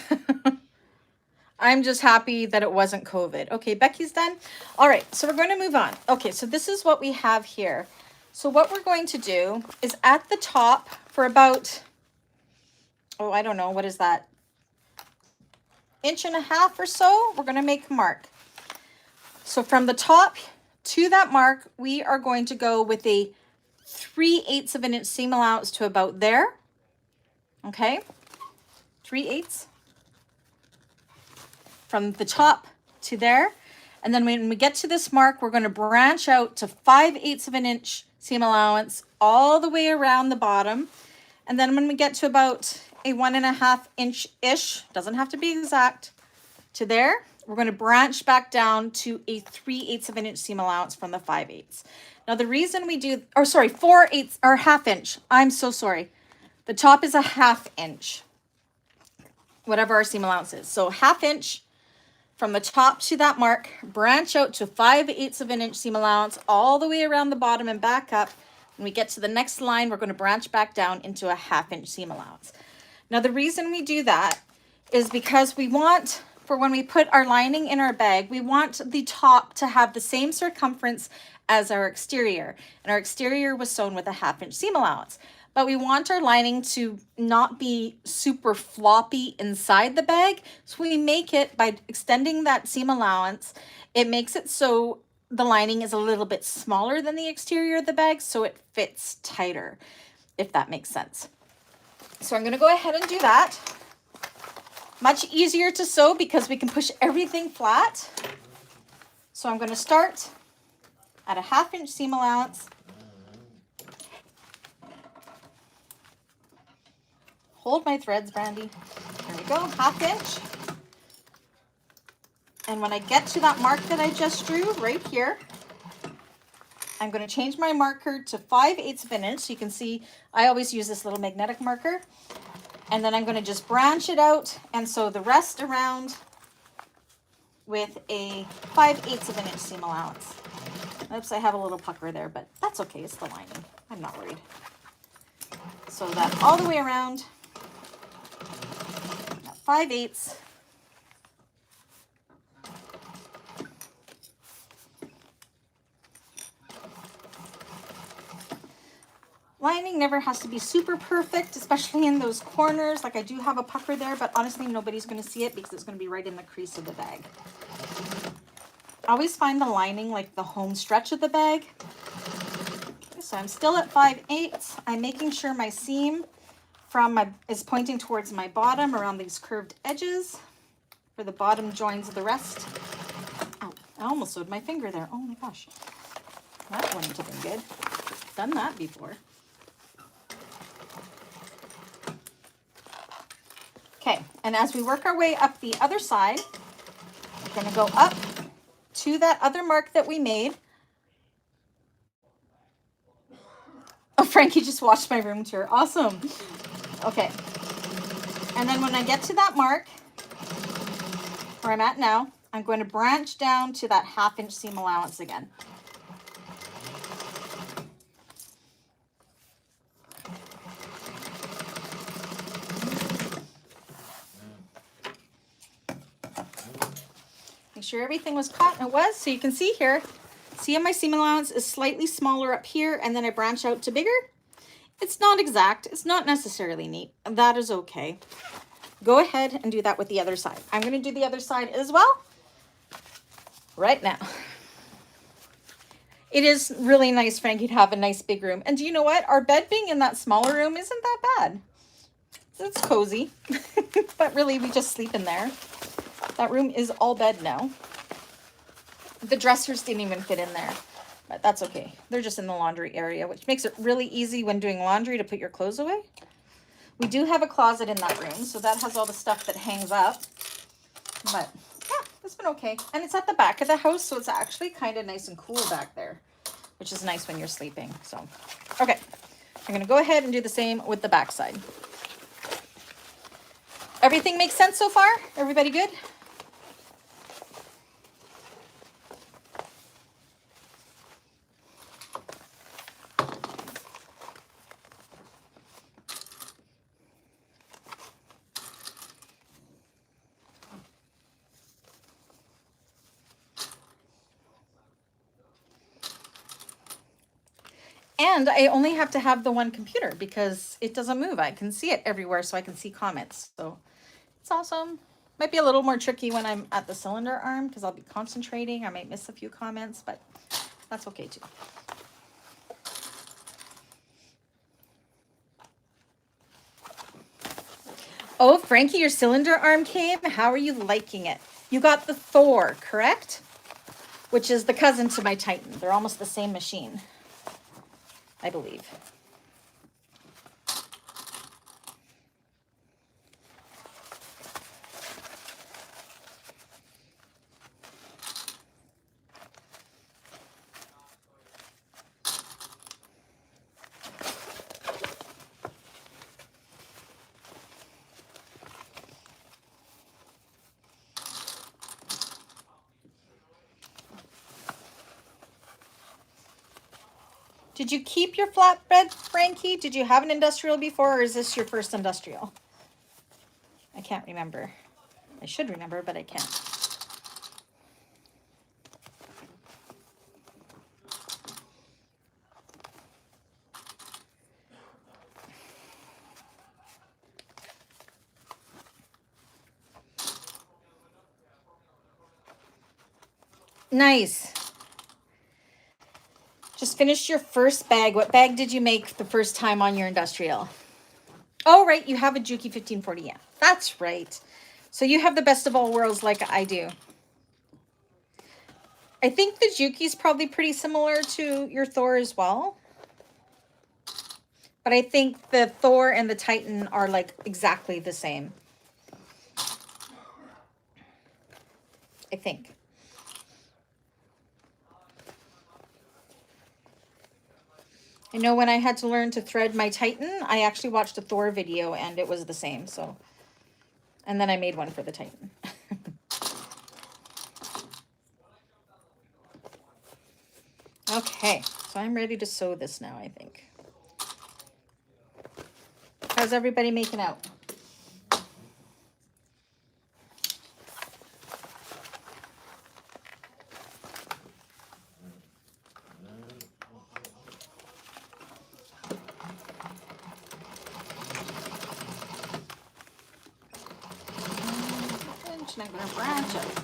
I'm just happy that it wasn't COVID. Okay, Becky's done. All right, so we're going to move on. Okay, so this is what we have here. So what we're going to do is at the top for about, oh, I don't know, what is that? 1.5 inches or so, we're going to make a mark. So from the top to that mark, we are going to go with a 3/8 of an inch seam allowance to about there. Okay, 3/8 from the top to there. And then when we get to this mark, we're going to branch out to 5/8 of an inch seam allowance all the way around the bottom. And then when we get to about a 1.5 inch-ish, doesn't have to be exact, to there, we're going to branch back down to a 3/8 of an inch seam allowance from the 5/8. Now the reason we do, or sorry, 4/8 or 1/2 inch. I'm so sorry. The top is a 1/2 inch, whatever our seam allowance is. So 1/2 inch from the top to that mark, branch out to 5/8 of an inch seam allowance all the way around the bottom and back up. When we get to the next line, we're going to branch back down into a 1/2 inch seam allowance. Now the reason we do that is because we want, for when we put our lining in our bag, we want the top to have the same circumference as our exterior. And our exterior was sewn with a 1/2 inch seam allowance. But we want our lining to not be super floppy inside the bag. So we make it, by extending that seam allowance, it makes it so the lining is a little bit smaller than the exterior of the bag, so it fits tighter, if that makes sense. So I'm going to go ahead and do that. Much easier to sew because we can push everything flat. So I'm going to start at a 1/2 inch seam allowance. Hold my threads, Brandy. There we go, 1/2 inch. And when I get to that mark that I just drew right here, I'm going to change my marker to 5/8 of an inch. So you can see I always use this little magnetic marker. And then I'm going to just branch it out and sew the rest around with a 5/8 of an inch seam allowance. Oops, I have a little pucker there, but that's okay. It's the lining. I'm not worried. Sew that all the way around. 5/8. Lining never has to be super perfect, especially in those corners. Like I do have a pucker there, but honestly, nobody's going to see it because it's going to be right in the crease of the bag. I always find the lining like the home stretch of the bag. Okay, so I'm still at 5/8. I'm making sure my seam is pointing towards my bottom around these curved edges for the bottom joins of the rest. Oh, I almost sewed my finger there. Oh my gosh. That wouldn't have been good. Done that before. Okay, and as we work our way up the other side, we're going to go up to that other mark that we made. Oh, Frankie just watched my room tour. Awesome. Okay. And then when I get to that mark, where I'm at now, I'm going to branch down to that 1/2 inch seam allowance again. Make sure everything was caught, and it was. So you can see here, see how my seam allowance is slightly smaller up here, and then I branch out to bigger. It's not exact. It's not necessarily neat. That is okay. Go ahead and do that with the other side. I'm going to do the other side as well right now. It is really nice, Frankie, to have a nice big room. And do you know what? Our bed being in that smaller room isn't that bad. It's cozy, but really we just sleep in there. That room is all bed now. The dressers didn't even fit in there, but that's okay. They're just in the laundry area, which makes it really easy when doing laundry to put your clothes away. We do have a closet in that room, so that has all the stuff that hangs up. But yeah, it's been okay. And it's at the back of the house, so it's actually kind of nice and cool back there, which is nice when you're sleeping. So, okay. I'm going to go ahead and do the same with the back side. Everything makes sense so far? Everybody good? And I only have to have the one computer because it doesn't move. I can see it everywhere, so I can see comments. So it's awesome. Might be a little more tricky when I'm at the cylinder arm because I'll be concentrating. I might miss a few comments, but that's okay too. Oh, Frankie, your cylinder arm came. How are you liking it? You got the Thor, correct? Which is the cousin to my Titan. They're almost the same machine, I believe. Did you keep your flatbed, Frankie? Did you have an industrial before, or is this your first industrial? I can't remember. I should remember, but I can't. Nice. Just finished your first bag. What bag did you make the first time on your industrial? Oh, right. You have a Juki 1540. Yeah, that's right. So you have the best of all worlds like I do. I think the Juki is probably pretty similar to your Thor as well. But I think the Thor and the Titan are like exactly the same. I think. I know when I had to learn to thread my Titan, I actually watched a Thor video and it was the same. So, and then I made one for the Titan. Okay, so I'm ready to sew this now, I think. How's everybody making out? I'm going to branch it.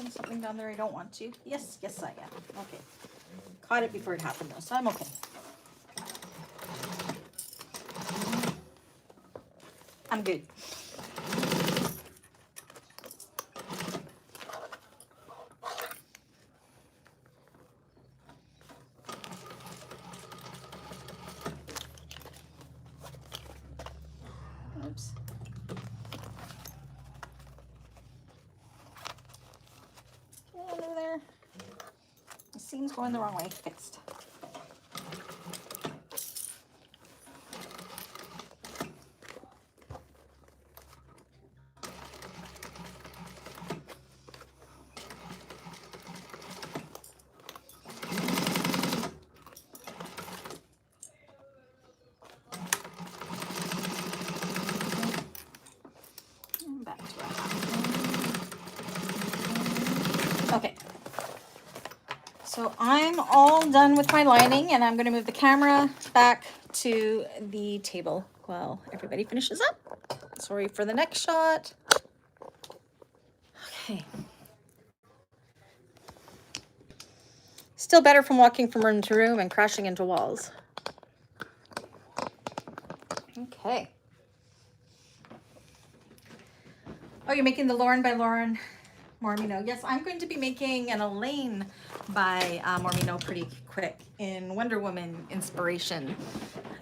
Something down there I don't want to. Yes, I am. Okay. Caught it before it happened though, so I'm okay. I'm good. Oops. Get under there. The seam's going the wrong way. Fixed. Okay, so I'm all done with my lining and I'm going to move the camera back to the table while everybody finishes up. Sorry for the next shot. Okay. Still better from walking from room to room and crashing into walls. Okay. Oh, you're making the Lauren by Lauren Mormino. Yes, I'm going to be making an Elaine by Mormino pretty quick in Wonder Woman inspiration.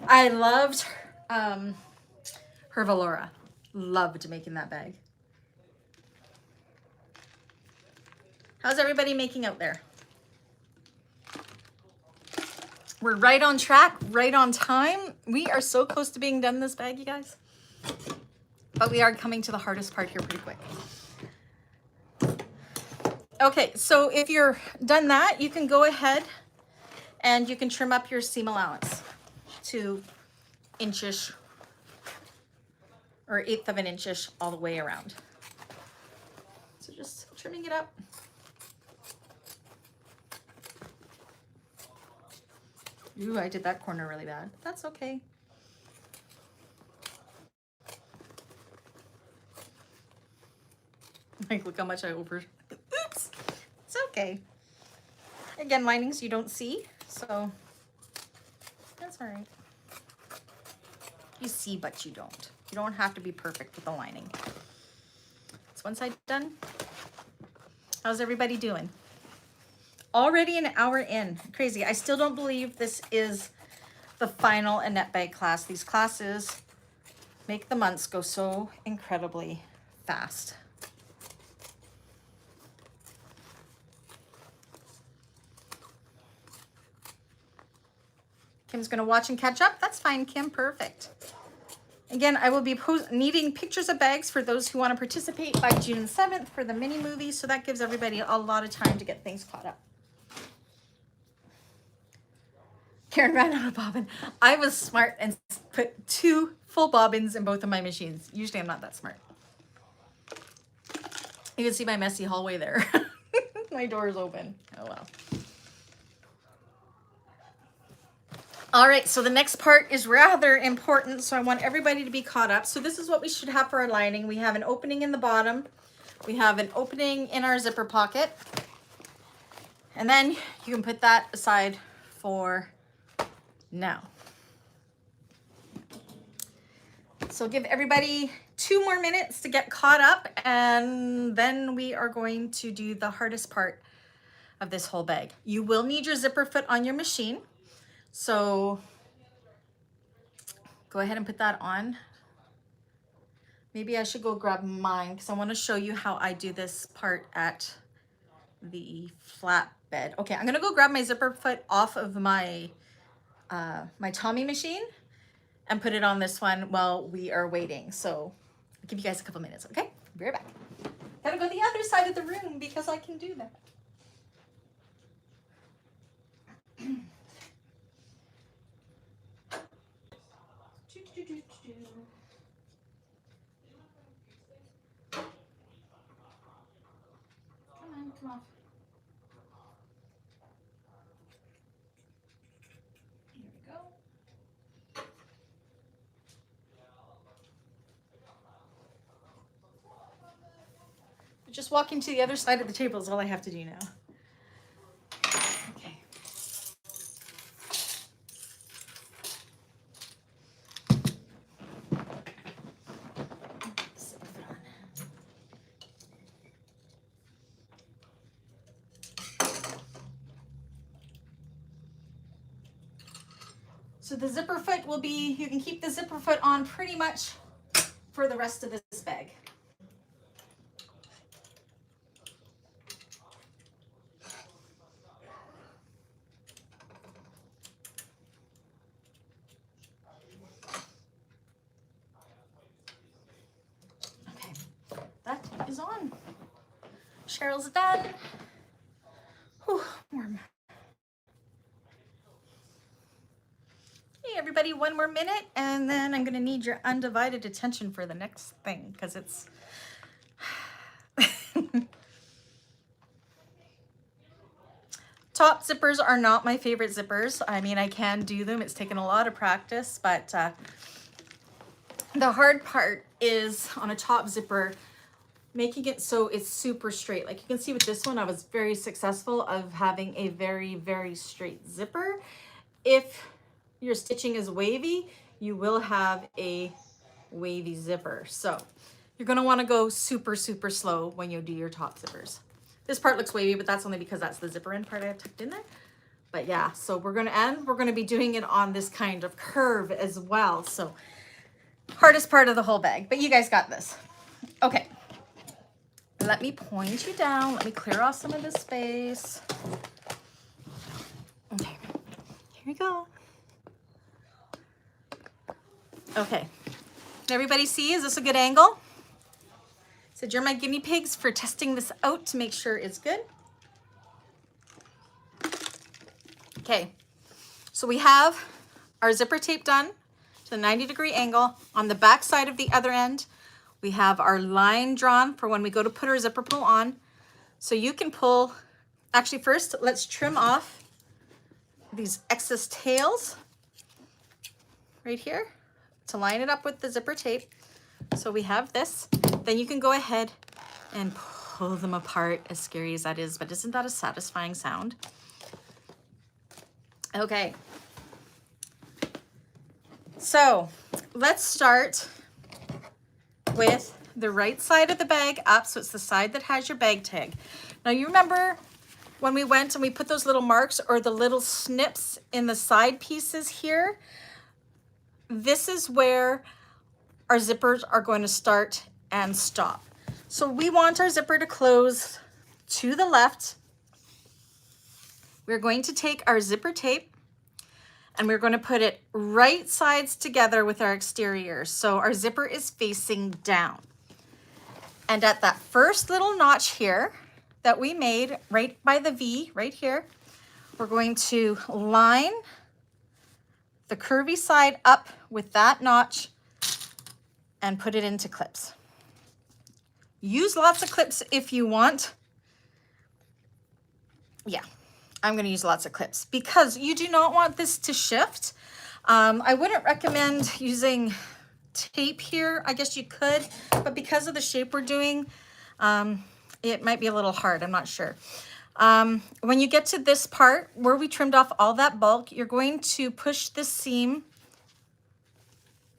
I loved her Valora. Loved making that bag. How's everybody making out there? We're right on track, right on time. We are so close to being done this bag, you guys. But we are coming to the hardest part here pretty quick. Okay, so if you're done that, you can go ahead and you can trim up your seam allowance to inchish or 1/8 of an inchish all the way around. So just trimming it up. Ooh, I did that corner really bad. That's okay. Like, look how much I over... Oops! It's okay. Again, linings you don't see, so that's all right. You see, but you don't. You don't have to be perfect with the lining. Is one side done? How's everybody doing? Already an hour in. Crazy. I still don't believe this is the final Annette bag class. These classes make the months go so incredibly fast. Kim's gonna watch and catch up. That's fine, Kim, perfect. Again, I will be needing pictures of bags for those who want to participate by June 7th for the mini movie. So that gives everybody a lot of time to get things caught up. Karen ran out of bobbin. I was smart and put 2 full bobbins in both of my machines. Usually I'm not that smart. You can see my messy hallway there. My door is open. Oh well. All right, so the next part is rather important, so I want everybody to be caught up. So this is what we should have for our lining. We have an opening in the bottom. We have an opening in our zipper pocket. And then you can put that aside for now. So give everybody 2 more minutes to get caught up, and then we are going to do the hardest part of this whole bag. You will need your zipper foot on your machine. So go ahead and put that on. Maybe I should go grab mine because I want to show you how I do this part at the flatbed. Okay, I'm gonna go grab my zipper foot off of my my Tommy machine and put it on this one while we are waiting. So I'll give you guys a couple minutes, okay? Be right back. Gotta go the other side of the room because I can do that. Come off. Here we go. Just walking to the other side of the table is all I have to do now. Okay. So the zipper foot will be, you can keep the zipper foot on pretty much for the rest of this bag. Okay, that is on. Cheryl's done. Whew, warm. Hey everybody, 1 more minute and then I'm gonna need your undivided attention for the next thing because it's top zippers are not my favorite zippers. I mean, I can do them. It's taken a lot of practice, but the hard part is on a top zipper, making it so it's super straight. Like you can see with this one, I was very successful of having a very, very straight zipper. If your stitching is wavy, you will have a wavy zipper. So you're gonna wanna go super, super slow when you do your top zippers. This part looks wavy, but that's only because that's the zipper end part I have tucked in there. But yeah, so we're gonna be doing it on this kind of curve as well. So hardest part of the whole bag, but you guys got this. Okay, let me point you down. Let me clear off some of this space. Okay, here we go. Okay, can everybody see? Is this a good angle? Said you're my guinea pigs for testing this out to make sure it's good. Okay, so we have our zipper tape done to the 90-degree angle. On the back side of the other end, we have our line drawn for when we go to put our zipper pull on. So you can pull, actually first, let's trim off these excess tails right here to line it up with the zipper tape. So we have this. Then you can go ahead and pull them apart, as scary as that is, but isn't that a satisfying sound? Okay. So let's start with the right side of the bag up. So it's the side that has your bag tag. Now you remember when we went and we put those little marks or the little snips in the side pieces here, this is where our zippers are going to start and stop. So we want our zipper to close to the left. We're going to take our zipper tape and we're going to put it right sides together with our exterior. So our zipper is facing down. And at that first little notch here that we made right by the V right here, we're going to line the curvy side up with that notch and put it into clips. Use lots of clips if you want. Yeah, I'm going to use lots of clips because you do not want this to shift. I wouldn't recommend using tape here. I guess you could, but because of the shape we're doing, it might be a little hard. I'm not sure. When you get to this part where we trimmed off all that bulk, you're going to push this seam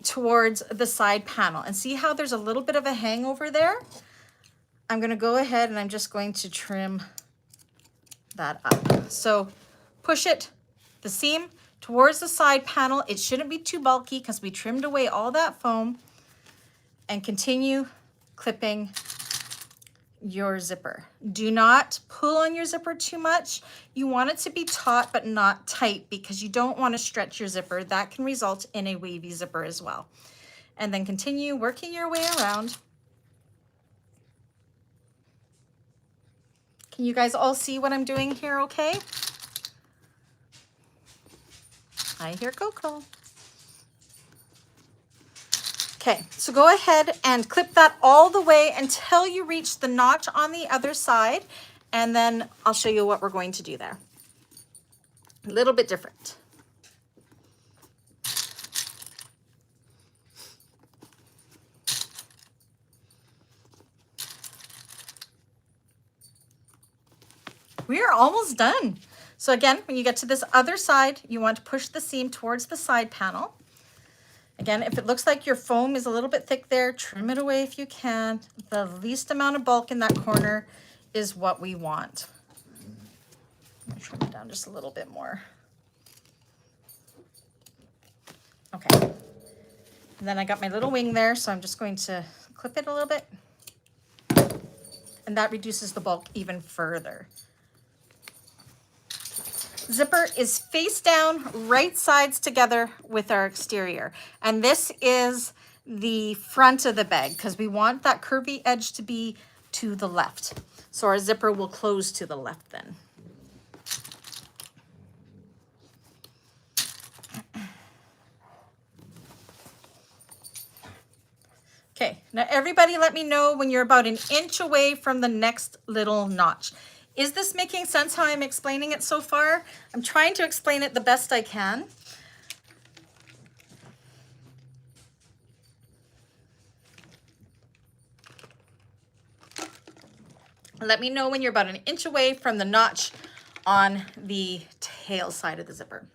towards the side panel and see how there's a little bit of a hang over there. I'm going to go ahead and I'm just going to trim that up. So push it, the seam towards the side panel. It shouldn't be too bulky because we trimmed away all that foam, and continue clipping your zipper. Do not pull on your zipper too much. You want it to be taut but not tight because you don't want to stretch your zipper. That can result in a wavy zipper as well. And then continue working your way around. Can you guys all see what I'm doing here okay? I hear Coco. Okay, so go ahead and clip that all the way until you reach the notch on the other side, and then I'll show you what we're going to do there. A little bit different. We are almost done. So again, when you get to this other side, you want to push the seam towards the side panel. Again, if it looks like your foam is a little bit thick there, trim it away if you can. The least amount of bulk in that corner is what we want. I'm gonna trim it down just a little bit more. Okay. And then I got my little wing there, so I'm just going to clip it a little bit. And that reduces the bulk even further. Zipper is face down, right sides together with our exterior. And this is the front of the bag because we want that curvy edge to be to the left. So our zipper will close to the left then. Okay, now everybody let me know when you're about 1 inch away from the next little notch. Is this making sense how I'm explaining it so far? I'm trying to explain it the best I can. Let me know when you're about 1 inch away from the notch on the tail side of the zipper.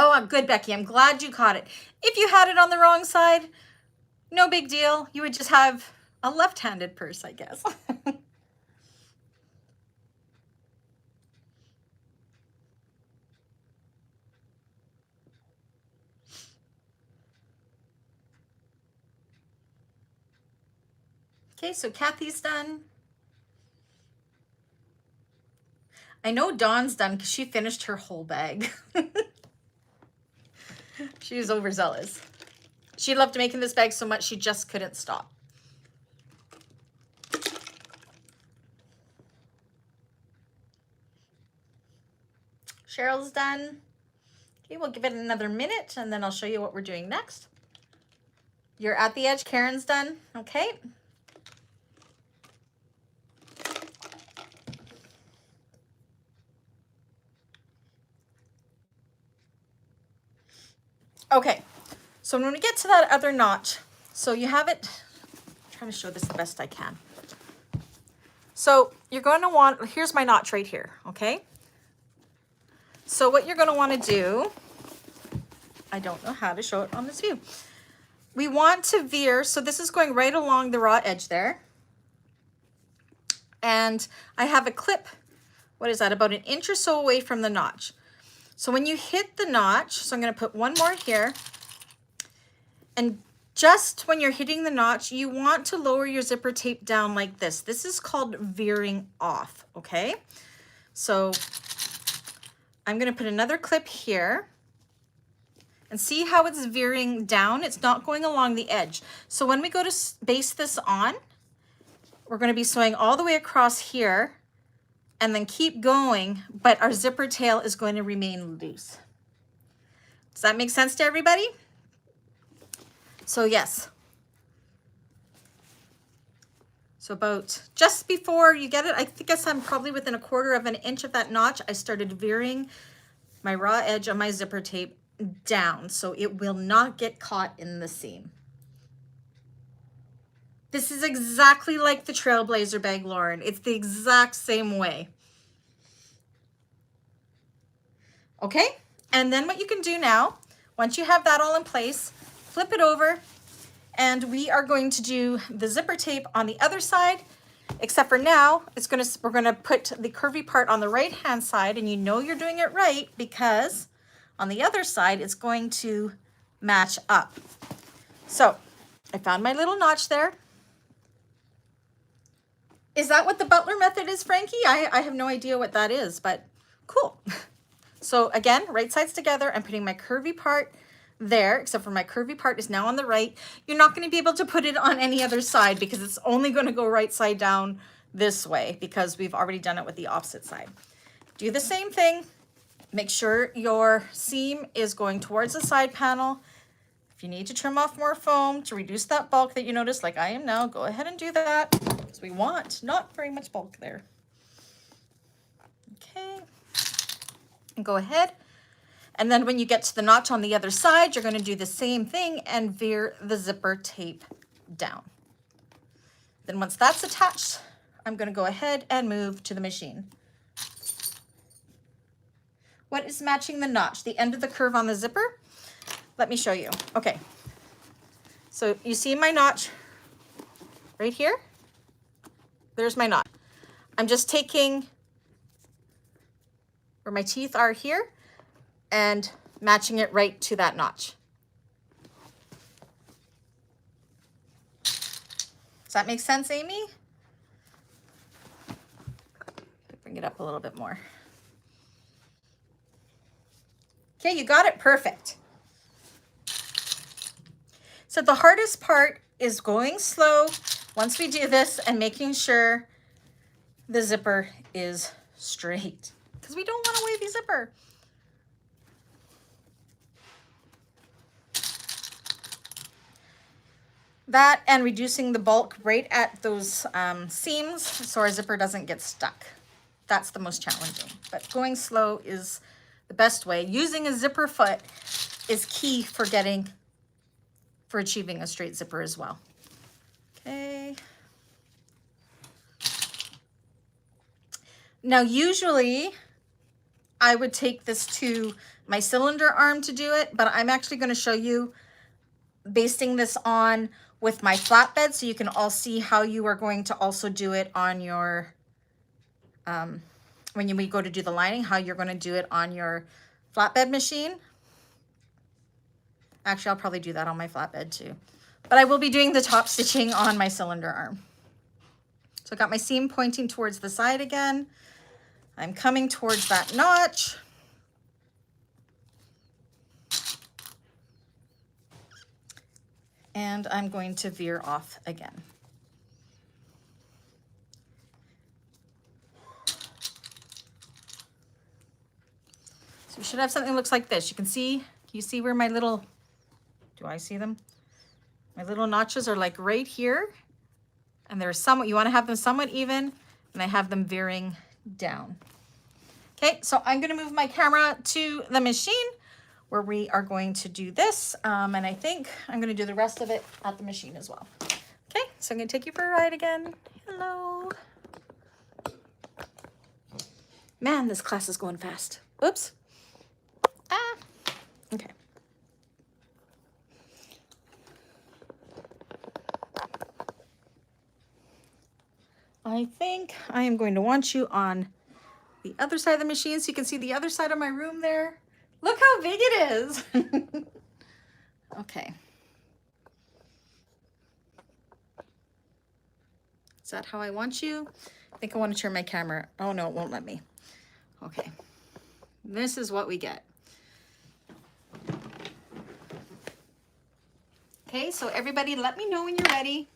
Oh, good, Becky. I'm glad you caught it. If you had it on the wrong side, no big deal. You would just have a left-handed purse, I guess. Okay, so Kathy's done. I know Dawn's done because she finished her whole bag. She was overzealous. She loved making this bag so much she just couldn't stop. Cheryl's done. Okay, we'll give it another minute and then I'll show you what we're doing next. You're at the edge. Karen's done. Okay. Okay, so when we get to that other notch, so you have it, I'm trying to show this the best I can. So you're going to want, here's my notch right here, okay? So what you're going to want to do, I don't know how to show it on this view. We want to veer, so this is going right along the raw edge there. And I have a clip, what is that, about 1 inch or so away from the notch. So when you hit the notch, so I'm going to put one more here, and just when you're hitting the notch, you want to lower your zipper tape down like this. This is called veering off, okay? So I'm going to put another clip here and see how it's veering down. It's not going along the edge. So when we go to baste this on, we're going to be sewing all the way across here and then keep going, but our zipper tail is going to remain loose. Does that make sense to everybody? So yes. So about just before you get it, I guess I'm probably within 1/4 of an inch of that notch, I started veering my raw edge on my zipper tape down so it will not get caught in the seam. This is exactly like the Trailblazer bag, Lauren. It's the exact same way. Okay, and then what you can do now, once you have that all in place, flip it over, and we are going to do the zipper tape on the other side, except for now, we're gonna put the curvy part on the right-hand side, and you know you're doing it right because on the other side, it's going to match up. So I found my little notch there. Is that what the Butler method is, Frankie? I have no idea what that is, but cool. So again, right sides together, I'm putting my curvy part there, except for my curvy part is now on the right. You're not going to be able to put it on any other side because it's only going to go right side down this way because we've already done it with the opposite side. Do the same thing. Make sure your seam is going towards the side panel. If you need to trim off more foam to reduce that bulk that you notice, like I am now, go ahead and do that because we want not very much bulk there. Okay. And go ahead. And then when you get to the notch on the other side, you're going to do the same thing and veer the zipper tape down. Then once that's attached, I'm going to go ahead and move to the machine. What is matching the notch? The end of the curve on the zipper? Let me show you. Okay. So you see my notch right here? There's my notch. I'm just taking where my teeth are here and matching it right to that notch. Does that make sense, Amy? Bring it up a little bit more. Okay, you got it perfect. So the hardest part is going slow once we do this and making sure the zipper is straight because we don't want a wavy zipper. That and reducing the bulk right at those seams so our zipper doesn't get stuck. That's the most challenging, but going slow is the best way. Using a zipper foot is key for achieving a straight zipper as well. Okay. Now, usually I would take this to my cylinder arm to do it, but I'm actually going to show you basting this on with my flatbed so you can all see how you are going to also do it on your, when we go to do the lining, how you're going to do it on your flatbed machine. Actually, I'll probably do that on my flatbed too. But I will be doing the top stitching on my cylinder arm. So I got my seam pointing towards the side again. I'm coming towards that notch. And I'm going to veer off again. So we should have something that looks like this. Can you see where my little, do I see them? My little notches are like right here. And they're somewhat, you want to have them somewhat even, and I have them veering down. Okay, so I'm going to move my camera to the machine where we are going to do this. And I think I'm going to do the rest of it at the machine as well. Okay, so I'm going to take you for a ride again. Hello. Man, this class is going fast. Oops. I think I am going to want you on the other side of the machine so you can see the other side of my room there. Look how big it is. Okay. Is that how I want you? I think I want to turn my camera. Oh no, it won't let me. Okay. This is what we get. Okay, so everybody let me know when you're ready.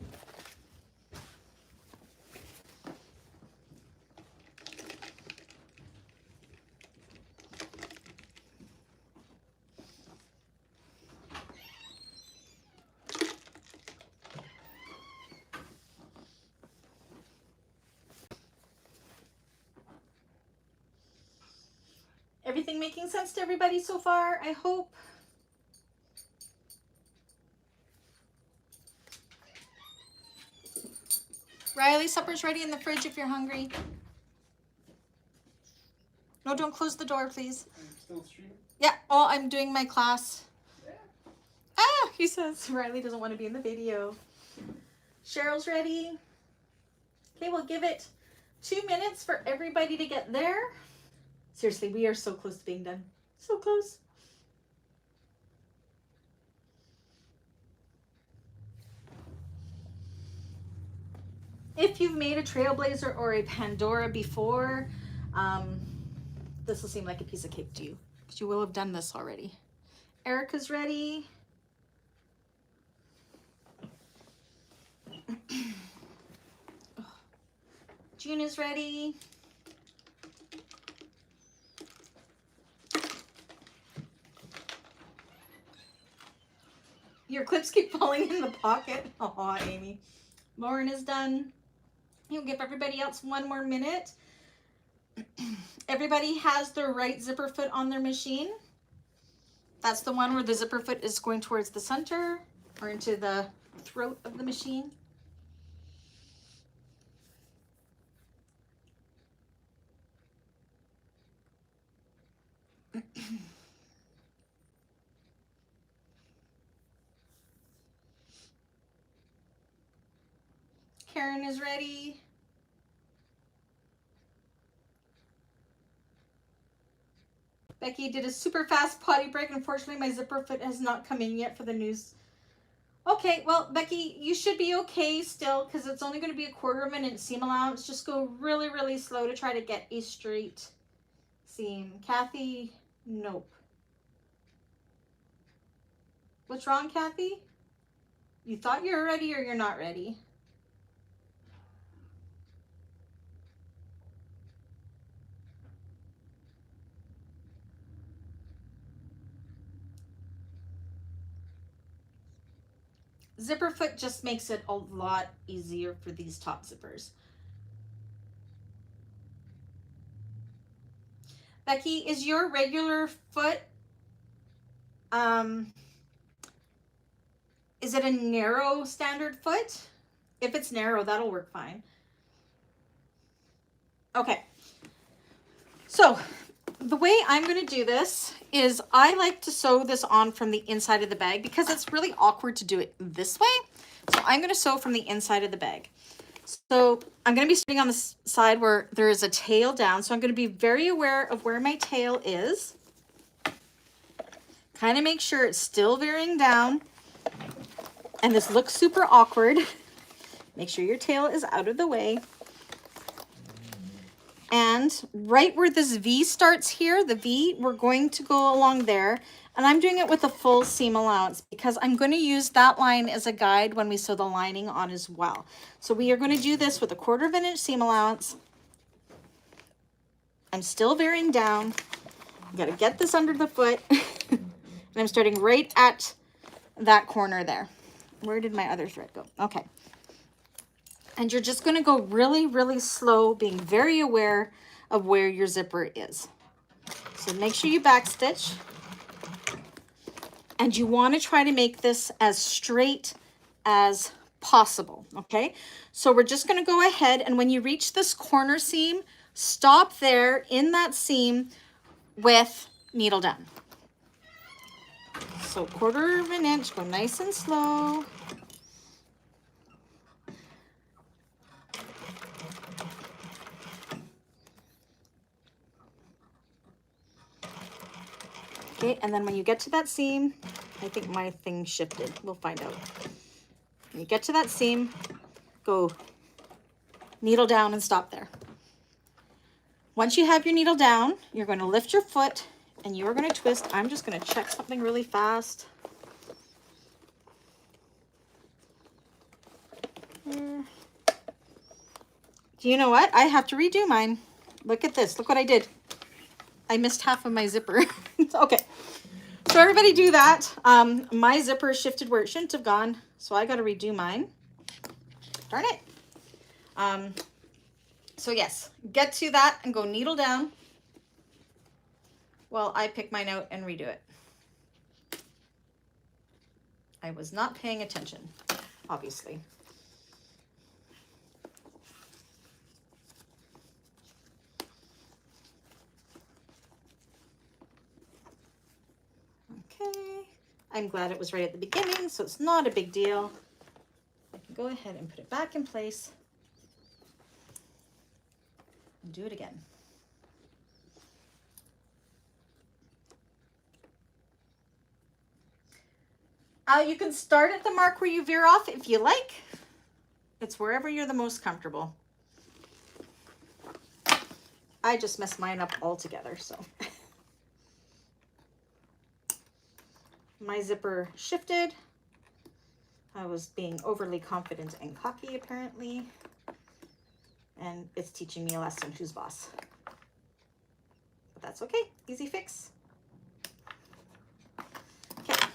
Everything making sense to everybody so far, I hope. Riley, supper's ready in the fridge if you're hungry. No, don't close the door, please. I'm still streaming? Yeah, oh, I'm doing my class. Yeah. Ah, he says Riley doesn't want to be in the video. Cheryl's ready. Okay, we'll give it 2 minutes for everybody to get there. Seriously, we are so close to being done. So close. If you've made a Trailblazer or a Pandora before, this will seem like a piece of cake to you because you will have done this already. Erica's ready. June is ready. Your clips keep falling in the pocket. Oh, Amy. Lauren is done. You'll give everybody else 1 more minute. Everybody has their right zipper foot on their machine. That's the one where the zipper foot is going towards the center or into the throat of the machine. Karen is ready. Becky did a super fast potty break. Unfortunately, my zipper foot has not come in yet for the news. Okay, well, Becky, you should be okay still because it's only going to be a 1/4 minute seam allowance. Just go really, really slow to try to get a straight seam. Kathy, nope. What's wrong, Kathy? You thought you were ready or you're not ready? Zipper foot just makes it a lot easier for these top zippers. Becky, is your regular foot, is it a narrow standard foot? If it's narrow, that'll work fine. Okay. So the way I'm going to do this is I like to sew this on from the inside of the bag because it's really awkward to do it this way. So I'm going to sew from the inside of the bag. So I'm going to be sitting on the side where there is a tail down. So I'm going to be very aware of where my tail is. Kind of make sure it's still veering down. And this looks super awkward. Make sure your tail is out of the way. And right where this V starts here, the V, we're going to go along there. And I'm doing it with a full seam allowance because I'm going to use that line as a guide when we sew the lining on as well. So we are going to do this with a 1/4 inch seam allowance. I'm still veering down. I've got to get this under the foot. And I'm starting right at that corner there. Where did my other thread go? Okay. And you're just going to go really, really slow, being very aware of where your zipper is. So make sure you backstitch. And you want to try to make this as straight as possible, okay? So we're just going to go ahead, and when you reach this corner seam, stop there in that seam with needle down. So 1/4 inch, go nice and slow. Okay, and then when you get to that seam, I think my thing shifted. We'll find out. When you get to that seam, go needle down and stop there. Once you have your needle down, you're going to lift your foot and you are going to twist. I'm just going to check something really fast. Do you know what? I have to redo mine. Look at this. Look what I did. I missed half of my zipper. Okay. So everybody do that. My zipper shifted where it shouldn't have gone. So I got to redo mine. Darn it. So yes, get to that and go needle down while I pick mine out and redo it. I was not paying attention, obviously. Okay, I'm glad it was right at the beginning, so it's not a big deal. I can go ahead and put it back in place and do it again. You can start at the mark where you veer off if you like. It's wherever you're the most comfortable. I just messed mine up altogether, so. My zipper shifted. I was being overly confident and cocky, apparently. And it's teaching me a lesson, who's boss. But that's okay, easy fix. Okay.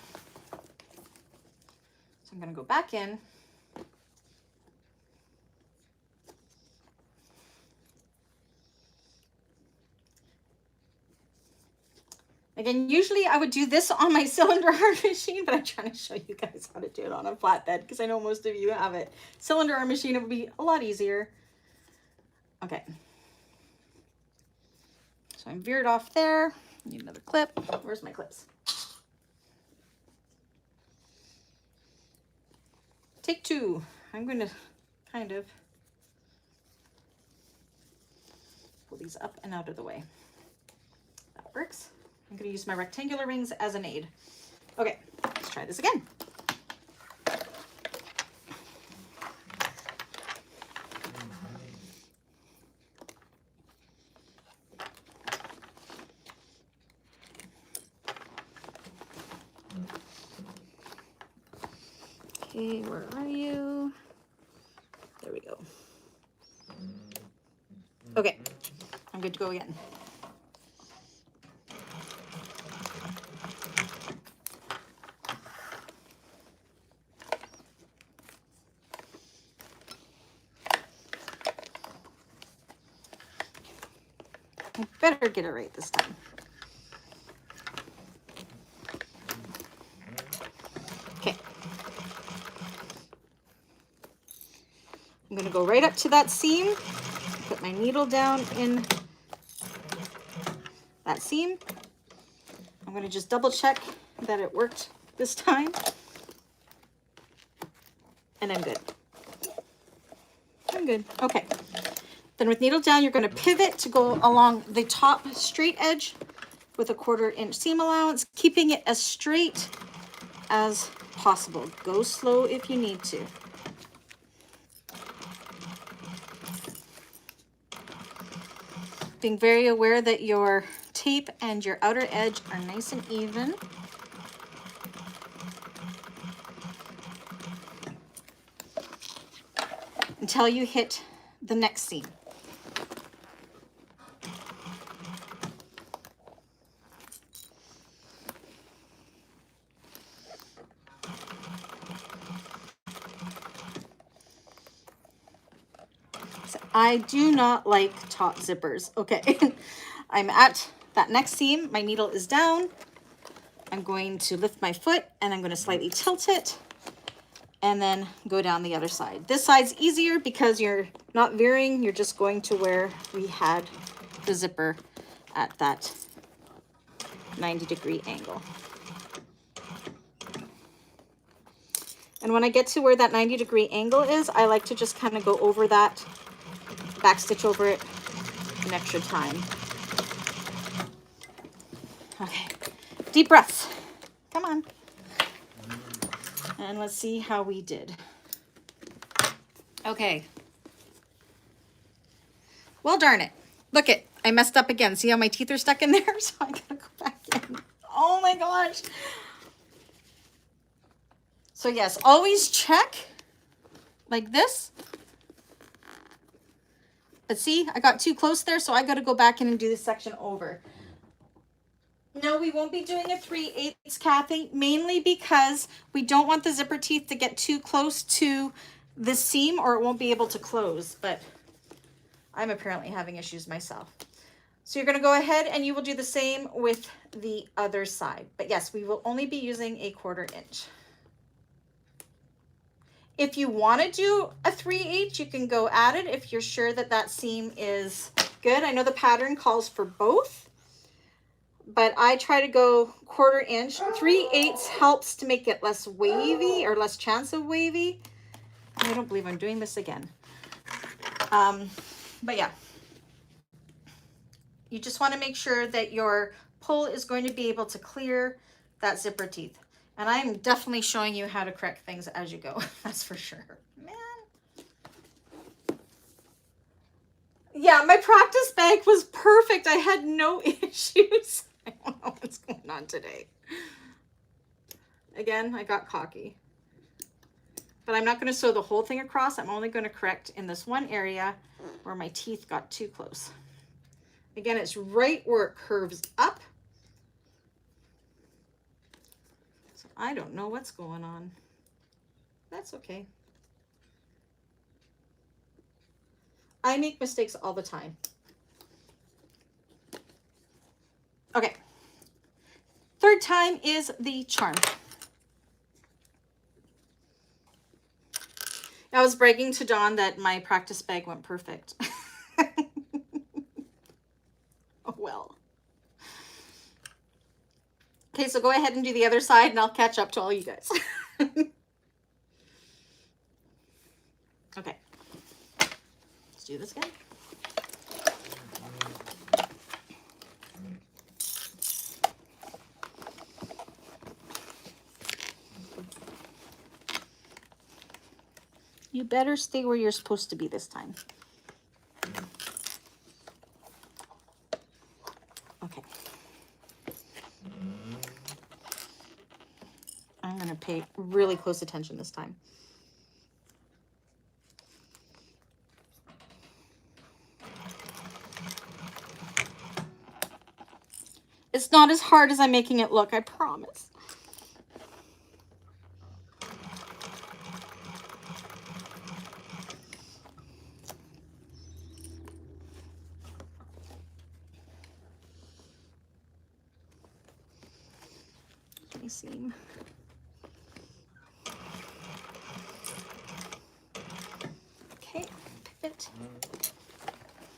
So I'm gonna go back in. Again, usually I would do this on my cylinder arm machine, but I'm trying to show you guys how to do it on a flatbed because I know most of you have it. Cylinder arm machine, it would be a lot easier. Okay. So I'm veered off there. Need another clip. Where's my clips? Take two. I'm going to kind of pull these up and out of the way. That works. I'm going to use my rectangular rings as an aid. Okay, let's try this again. Okay, where are you? There we go. Okay, I'm good to go again. I better get it right this time. Okay. I'm going to go right up to that seam, put my needle down in that seam. I'm going to just double check that it worked this time. And I'm good. I'm good. Okay. Then with needle down, you're going to pivot to go along the top straight edge with a 1/4 inch seam allowance, keeping it as straight as possible. Go slow if you need to. Being very aware that your tape and your outer edge are nice and even. Until you hit the next seam. So I do not like top zippers. Okay, I'm at that next seam. My needle is down. I'm going to lift my foot and I'm going to slightly tilt it and then go down the other side. This side's easier because you're not veering. You're just going to where we had the zipper at that 90-degree angle. And when I get to where that 90-degree angle is, I like to just kind of go over that, back stitch over it an extra time. Okay, deep breaths. Come on. And let's see how we did. Okay. Well, darn it. Look it. I messed up again. See how my teeth are stuck in there? So I gotta go back in. Oh my gosh. So yes, always check like this. But see, I got too close there, so I got to go back in and do this section over. No, we won't be doing a 3/8, Kathy, mainly because we don't want the zipper teeth to get too close to the seam or it won't be able to close, but I'm apparently having issues myself. So you're going to go ahead and you will do the same with the other side. But yes, we will only be using a 1/4 inch. If you want to do a 3/8, you can go at it if you're sure that that seam is good. I know the pattern calls for both, but I try to go 1/4 inch. 3/8 helps to make it less wavy or less chance of wavy. I don't believe I'm doing this again. But yeah, you just want to make sure that your pull is going to be able to clear that zipper teeth. And I'm definitely showing you how to correct things as you go. That's for sure. Man. Yeah, my practice bag was perfect. I had no issues. I don't know what's going on today. Again, I got cocky. But I'm not going to sew the whole thing across. I'm only going to correct in this one area where my teeth got too close. Again, it's right where it curves up. So I don't know what's going on. That's okay. I make mistakes all the time. Okay. Third time is the charm. I was bragging to Dawn that my practice bag went perfect. Oh well. Okay, so go ahead and do the other side and I'll catch up to all you guys. Okay. Let's do this again. You better stay where you're supposed to be this time. Okay. I'm going to pay really close attention this time. It's not as hard as I'm making it look, I promise. Let me see. Okay, pivot.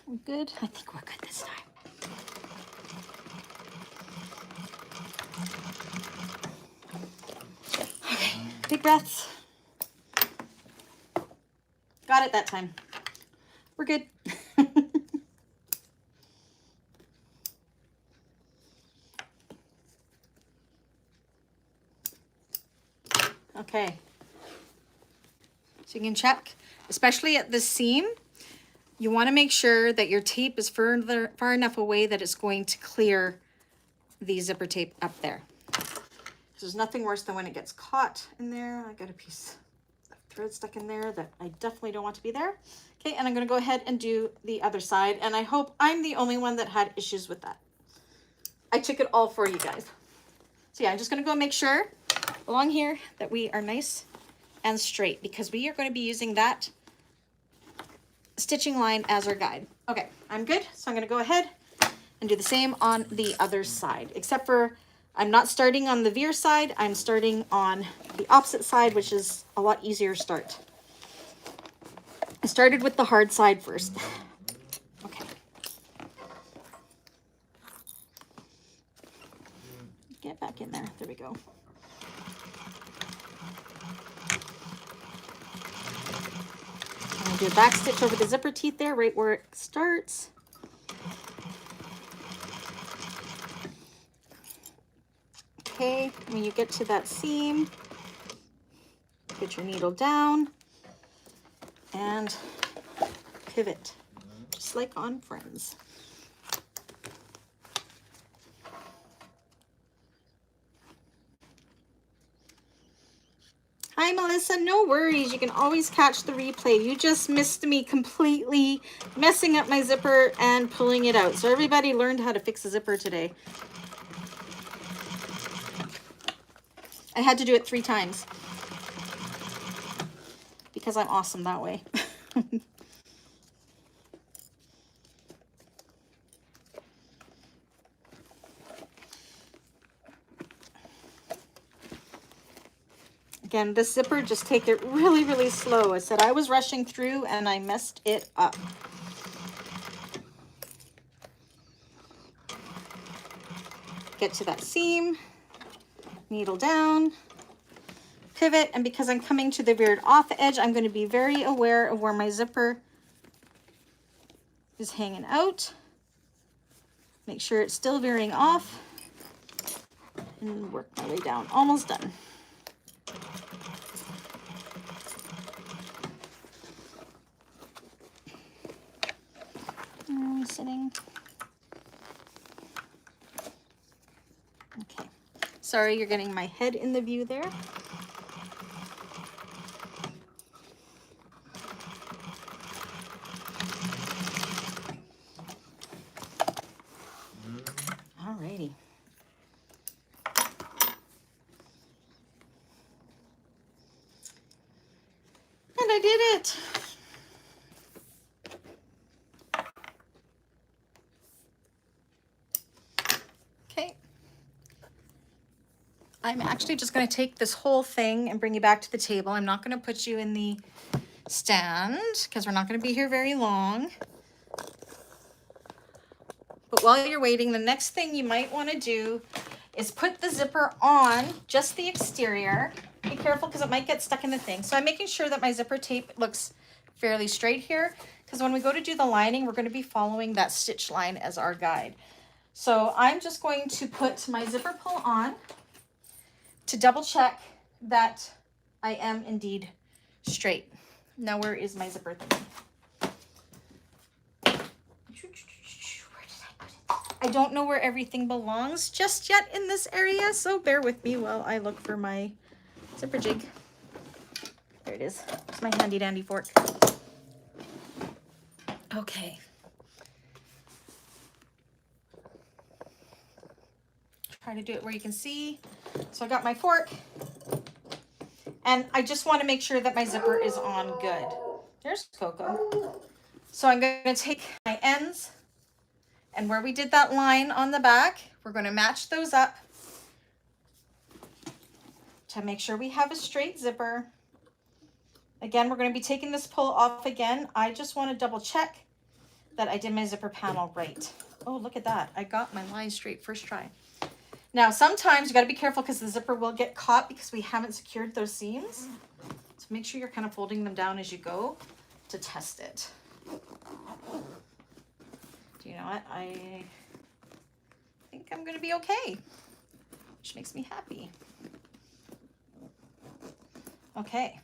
We're good. I think we're good this time. Okay, big breaths. Got it that time. We're good. Okay. So you can check, especially at the seam, you want to make sure that your tape is far enough away that it's going to clear the zipper tape up there. There's nothing worse than when it gets caught in there. I got a piece of thread stuck in there that I definitely don't want to be there. Okay, and I'm going to go ahead and do the other side, and I hope I'm the only one that had issues with that. I took it all for you guys. So yeah, I'm just going to go make sure along here that we are nice and straight because we are going to be using that stitching line as our guide. Okay, I'm good. So I'm going to go ahead and do the same on the other side, except for I'm not starting on the veer side. I'm starting on the opposite side, which is a lot easier start. I started with the hard side first. Okay. Get back in there. There we go. I'm going to do a back stitch over the zipper teeth there, right where it starts. okay? When you get to that seam, get your needle down and pivot, just like on Friends. Hi, Melissa. No worries. You can always catch the replay. You just missed me completely messing up my zipper and pulling it out. So everybody learned how to fix a zipper today. I had to do it 3 times because I'm awesome that way. Again, this zipper, just take it really, really slow. I said I was rushing through and I messed it up. Get to that seam, needle down, pivot, and because I'm coming to the veered off edge, I'm going to be very aware of where my zipper is hanging out. Make sure it's still veering off and work my way down. Almost done. Sitting. Okay. Sorry, you're getting my head in the view there. Alrighty. And I did it. Okay. I'm actually just going to take this whole thing and bring you back to the table. I'm not going to put you in the stand because we're not going to be here very long. But while you're waiting, the next thing you might want to do is put the zipper on just the exterior. Be careful because it might get stuck in the thing. So I'm making sure that my zipper tape looks fairly straight here because when we go to do the lining, we're going to be following that stitch line as our guide. So I'm just going to put my zipper pull on to double check that I am indeed straight. Now where is my zipper thing? I don't know where everything belongs just yet in this area, so bear with me while I look for my zipper jig. There it is. It's my handy dandy fork. Okay. Try to do it where you can see. So I got my fork, and I just want to make sure that my zipper is on good. There's Coco. So I'm going to take my ends, and where we did that line on the back, we're going to match those up to make sure we have a straight zipper. Again, we're going to be taking this pull off again. I just want to double check that I did my zipper panel right. Oh, look at that. I got my line straight first try. Now, sometimes you got to be careful because the zipper will get caught because we haven't secured those seams. So make sure you're kind of folding them down as you go to test it. Do you know what? I think I'm going to be okay, which makes me happy. Okay.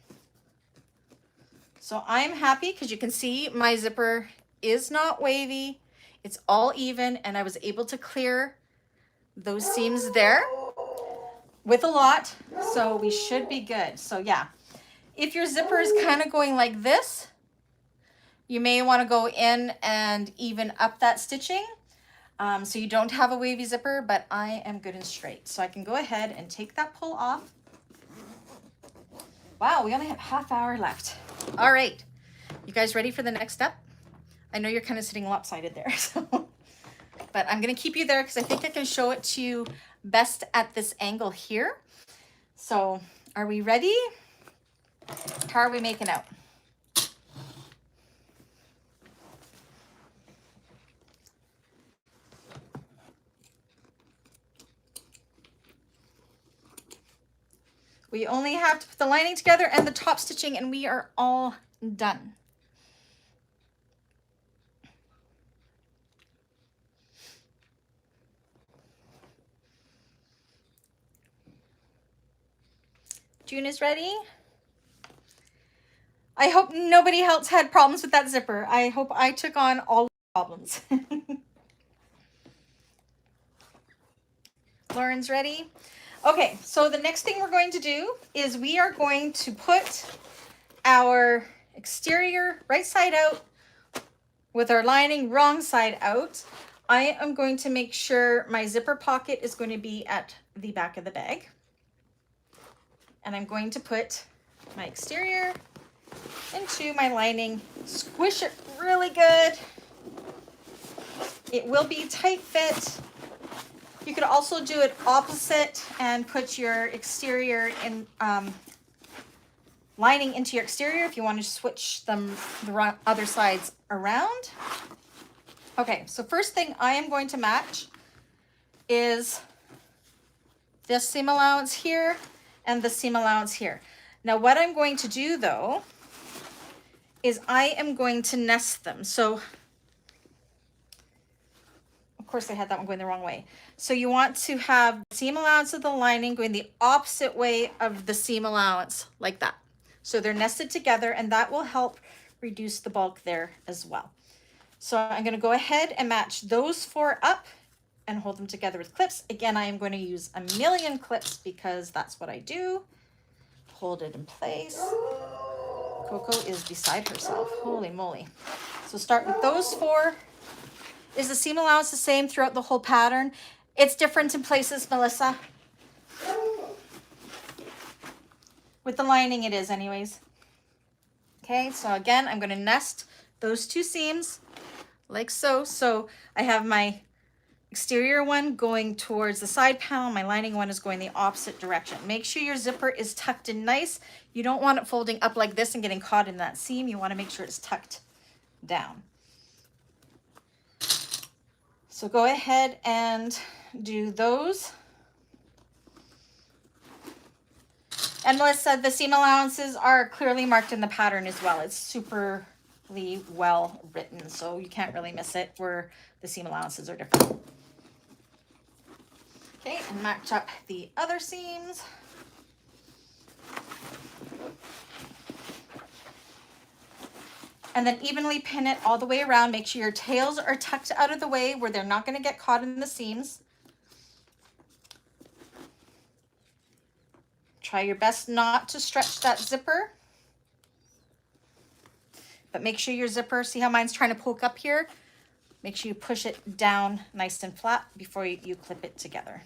So I'm happy because you can see my zipper is not wavy. It's all even, and I was able to clear those seams there with a lot, so we should be good. So yeah, if your zipper is kind of going like this, you may want to go in and even up that stitching so you don't have a wavy zipper, but I am good and straight. So I can go ahead and take that pull off. Wow, we only have half hour left. All right, you guys ready for the next step? I know you're kind of sitting lopsided there, so, but I'm gonna keep you there because I think I can show it to you best at this angle here. So are we ready? How are we making out? We only have to put the lining together and the top stitching and we are all done. June is ready. I hope nobody else had problems with that zipper. I hope I took on all the problems. Lauren's ready. Okay, so the next thing we're going to do is we are going to put our exterior right side out with our lining wrong side out. I am going to make sure my zipper pocket is going to be at the back of the bag. And I'm going to put my exterior into my lining, squish it really good. It will be tight fit. You could also do it opposite and put your exterior in lining into your exterior if you want to switch them the other sides around. Okay, so first thing I am going to match is this seam allowance here and the seam allowance here. Now what I'm going to do though is I am going to nest them. So of course I had that one going the wrong way. So you want to have the seam allowance of the lining going the opposite way of the seam allowance, like that. So they're nested together, and that will help reduce the bulk there as well. So I'm going to go ahead and match those 4 up and hold them together with clips. Again, I am going to use a million clips because that's what I do. Hold it in place. Coco is beside herself. Holy moly. So start with those 4. Is the seam allowance the same throughout the whole pattern? It's different in places, Melissa. With the lining it is anyways. Okay, so again, I'm going to nest those 2 seams like so. So I have my exterior one going towards the side panel. My lining one is going the opposite direction. Make sure your zipper is tucked in nice. You don't want it folding up like this and getting caught in that seam. You want to make sure it's tucked down. So go ahead and do those. And Melissa, the seam allowances are clearly marked in the pattern as well. It's superly well written, so you can't really miss it where the seam allowances are different. Okay, and match up the other seams. And then evenly pin it all the way around. Make sure your tails are tucked out of the way where they're not going to get caught in the seams. Try your best not to stretch that zipper. But make sure your zipper, see how mine's trying to poke up here? Make sure you push it down nice and flat before you clip it together.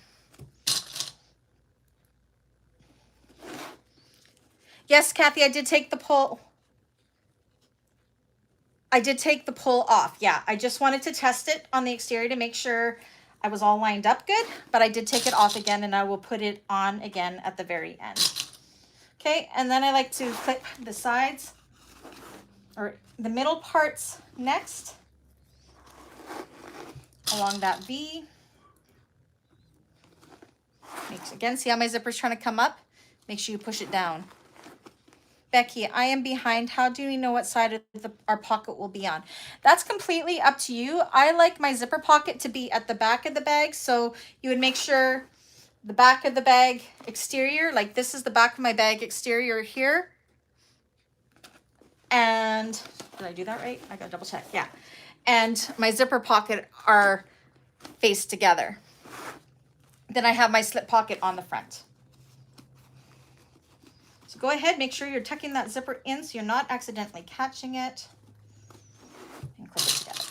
Yes, Kathy, I did take the pull. I did take the pull off. Yeah, I just wanted to test it on the exterior to make sure I was all lined up good, but I did take it off again, and I will put it on again at the very end. Okay, and then I like to clip the sides or the middle parts next along that V. Again, see how my zipper's trying to come up? Make sure you push it down. Becky, I am behind. How do we know what side of our pocket will be on? That's completely up to you. I like my zipper pocket to be at the back of the bag. So you would make sure the back of the bag exterior, like this is the back of my bag exterior here. And did I do that right? I gotta double check. Yeah. And my zipper pocket are faced together. Then I have my slip pocket on the front. So go ahead, make sure you're tucking that zipper in so you're not accidentally catching it, and clip it together.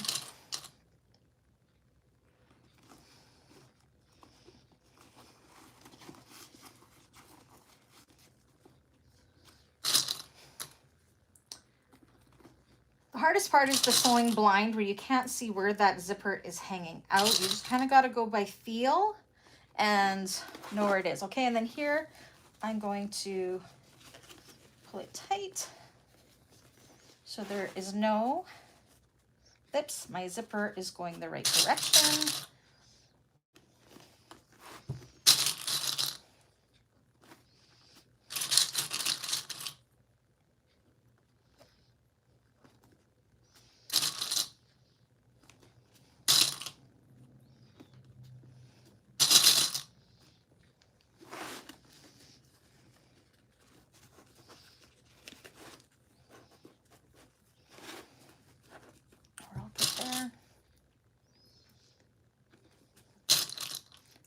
The hardest part is the sewing blind where you can't see where that zipper is hanging out. You just kind of got to go by feel and know where it is. Okay, and then here I'm going to pull it tight so there is no lips. My zipper is going the right direction.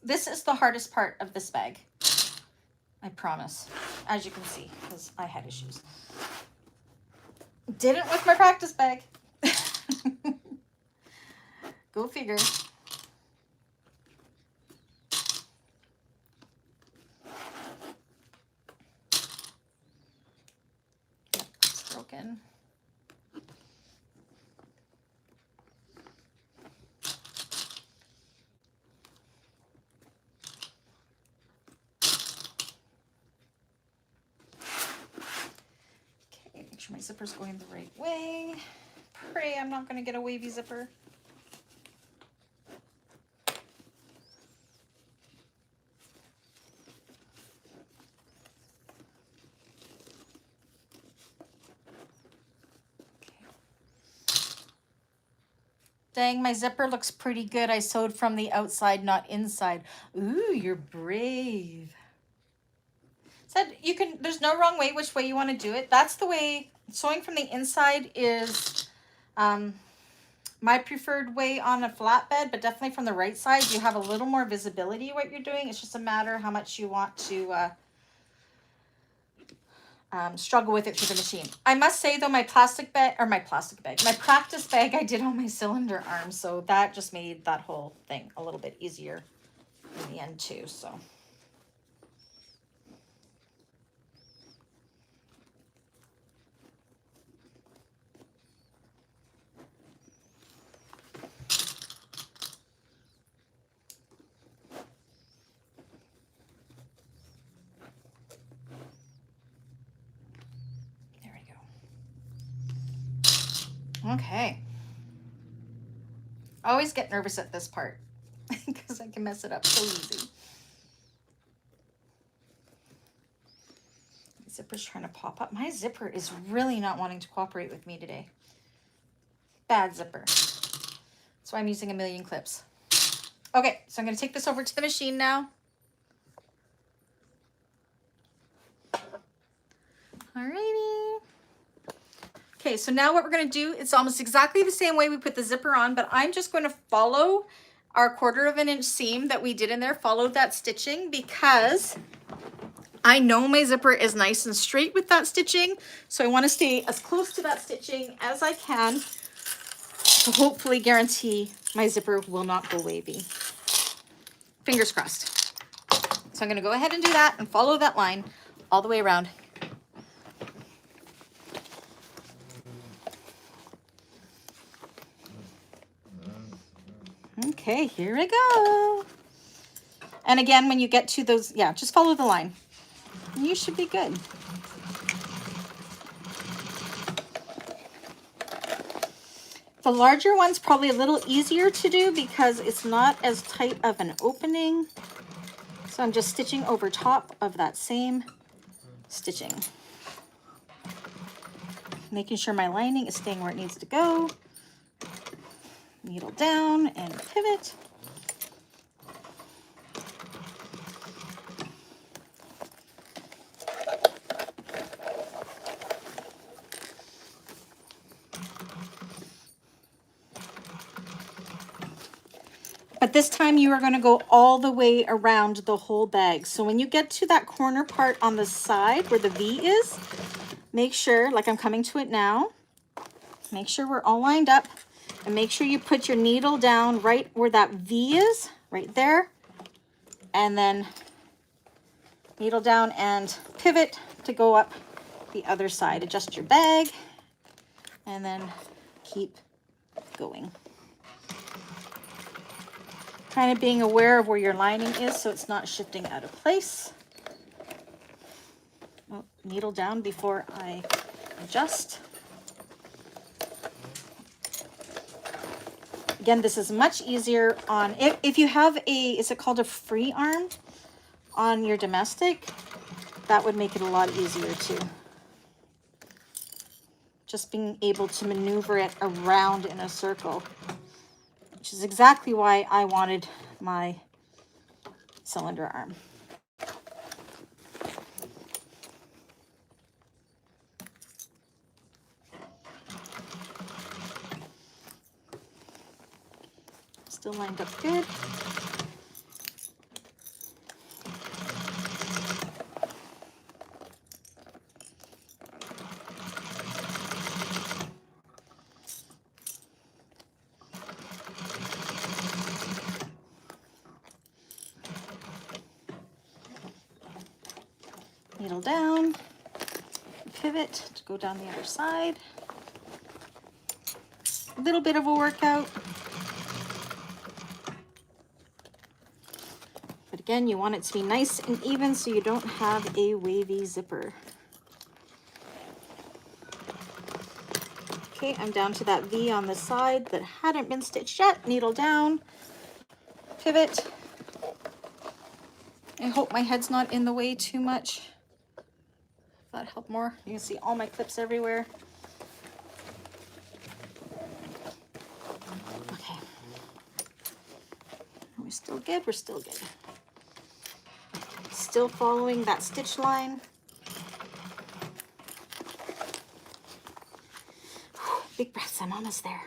This is the hardest part of this bag. I promise. As you can see, because I had issues. Didn't with my practice bag. Go figure. Yep, it's broken. Okay, make sure my zipper's going the right way. Pray I'm not going to get a wavy zipper. Dang, my zipper looks pretty good. I sewed from the outside, not inside. Ooh, you're brave. Said you can, there's no wrong way which way you want to do it. That's the way, sewing from the inside is my preferred way on a flatbed, but definitely from the right side, you have a little more visibility what you're doing. It's just a matter how much you want to struggle with it through the machine. I must say though, my practice bag, I did on my cylinder arm, so that just made that whole thing a little bit easier in the end too. So there we go. Okay. I always get nervous at this part because I can mess it up so easy. My zipper's trying to pop up. My zipper is really not wanting to cooperate with me today. Bad zipper. That's why I'm using a million clips. Okay, so I'm going to take this over to the machine now. Alrighty. Okay, so now what we're going to do, it's almost exactly the same way we put the zipper on, but I'm just going to follow our 1/4 of an inch seam that we did in there, follow that stitching, because I know my zipper is nice and straight with that stitching, so I want to stay as close to that stitching as I can to hopefully guarantee my zipper will not go wavy. Fingers crossed. So I'm going to go ahead and do that and follow that line all the way around. Okay, here we go. And again, when you get to those, yeah, just follow the line. And you should be good. The larger one's probably a little easier to do because it's not as tight of an opening. So I'm just stitching over top of that same stitching. Making sure my lining is staying where it needs to go. Needle down and pivot. But this time you are going to go all the way around the whole bag. So when you get to that corner part on the side where the V is, make sure, like I'm coming to it now, make sure we're all lined up and make sure you put your needle down right where that V is, right there. And then needle down and pivot to go up the other side. Adjust your bag and then keep going. Kind of being aware of where your lining is so it's not shifting out of place. Oh, needle down before I adjust. Again, this is much easier on, if you have a, is it called a free arm on your domestic? That would make it a lot easier too. Just being able to maneuver it around in a circle, which is exactly why I wanted my cylinder arm. Still lined up good. needle down, pivot to go down the other side. A little bit of a workout. But again, you want it to be nice and even so you don't have a wavy zipper. Okay, I'm down to that V on the side that hadn't been stitched yet. Needle down, pivot. I hope my head's not in the way too much. That helped more. You can see all my clips everywhere. Okay. Are we still good? We're still good. Still following that stitch line. Big breaths, I'm almost there.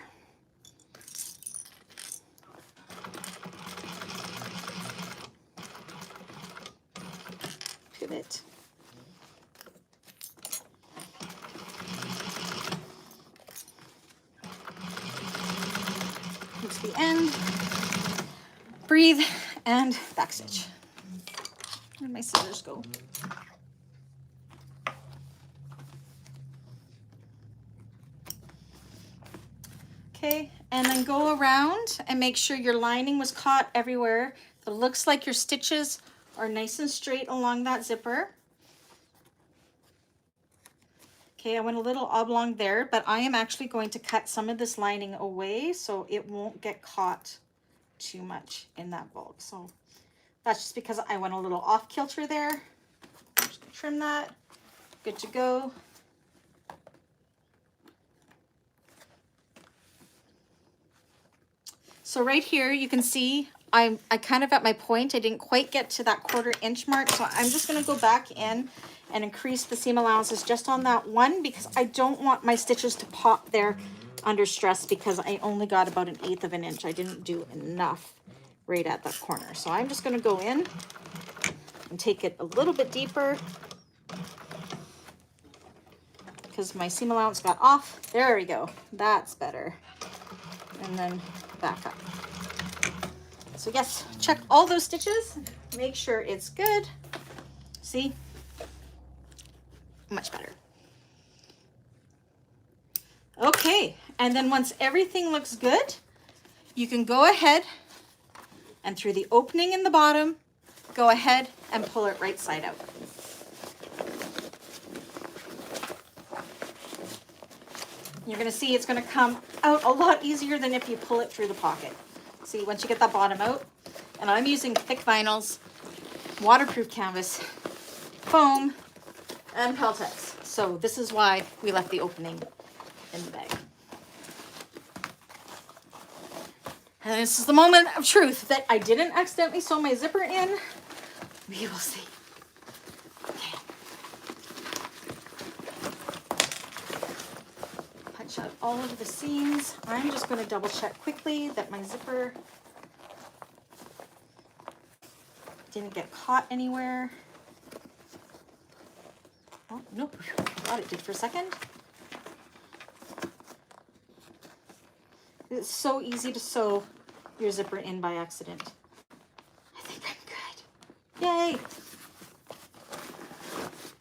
Pivot. To the end. Breathe and backstitch. Where'd my scissors go? Okay, and then go around and make sure your lining was caught everywhere. It looks like your stitches are nice and straight along that zipper. Okay, I went a little oblong there, but I am actually going to cut some of this lining away so it won't get caught too much in that bulk. So that's just because I went a little off kilter there. I'm just gonna trim that. Good to go. So right here, you can see I kind of at my point, I didn't quite get to that 1/4 inch mark. So I'm just gonna go back in and increase the seam allowances just on that one because I don't want my stitches to pop there under stress because I only got about 1/8 of an inch. I didn't do enough right at that corner. So I'm just gonna go in and take it a little bit deeper because my seam allowance got off. There we go, that's better. And then back up. So yes, check all those stitches, make sure it's good. See, much better. Okay, and then once everything looks good, you can go ahead and through the opening in the bottom, go ahead and pull it right side out. You're gonna see it's gonna come out a lot easier than if you pull it through the pocket. See, once you get that bottom out, and I'm using thick vinyls, waterproof canvas, foam, and Peltex. So this is why we left the opening in the bag. And this is the moment of truth that I didn't accidentally sew my zipper in. We will see. Okay. Punch out all of the seams. I'm just going to double check quickly that my zipper didn't get caught anywhere. Oh, nope. Thought it did for a second. It's so easy to sew your zipper in by accident. I think I'm good. Yay!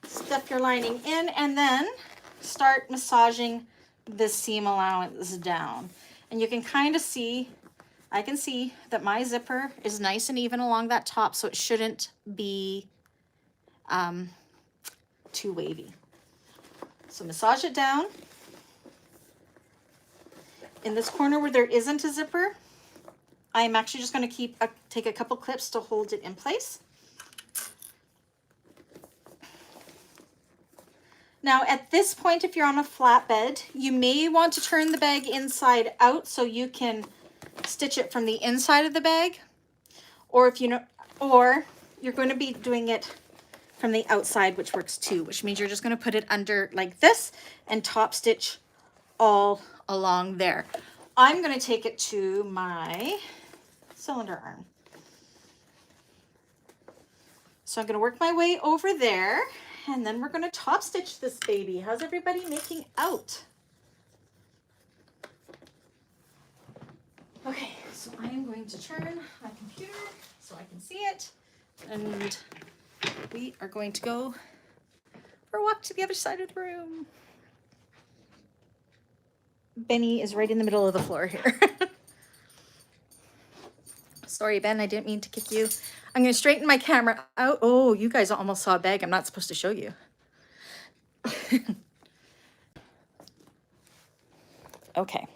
Stuff your lining in and then start massaging the seam allowance down. And you can kind of see, I can see that my zipper is nice and even along that top, so it shouldn't be too wavy. So massage it down. In this corner where there isn't a zipper, I'm actually just going to take a couple clips to hold it in place. Now at this point, if you're on a flat bed, you may want to turn the bag inside out so you can stitch it from the inside of the bag, or if you know, or you're going to be doing it from the outside, which works too, which means you're just going to put it under like this and top stitch all along there. I'm going to take it to my cylinder arm. So I'm going to work my way over there and then we're going to top stitch this baby. How's everybody making out? Okay, so I am going to turn my computer so I can see it, and we are going to go for a walk to the other side of the room. Benny is right in the middle of the floor here. Sorry, Ben, I didn't mean to kick you. I'm going to straighten my camera out. Oh, you guys almost saw a bag I'm not supposed to show you. Okay.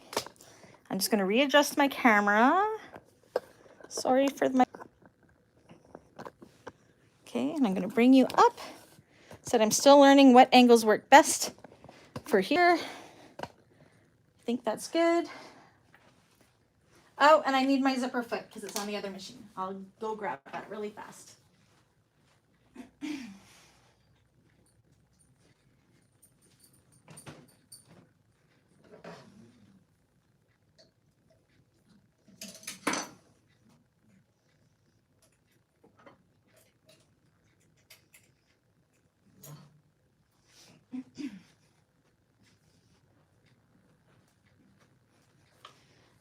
I'm just going to readjust my camera. Sorry for my... Okay, and I'm going to bring you up. Said I'm still learning what angles work best for here. I think that's good. Oh, and I need my zipper foot because it's on the other machine. I'll go grab that really fast.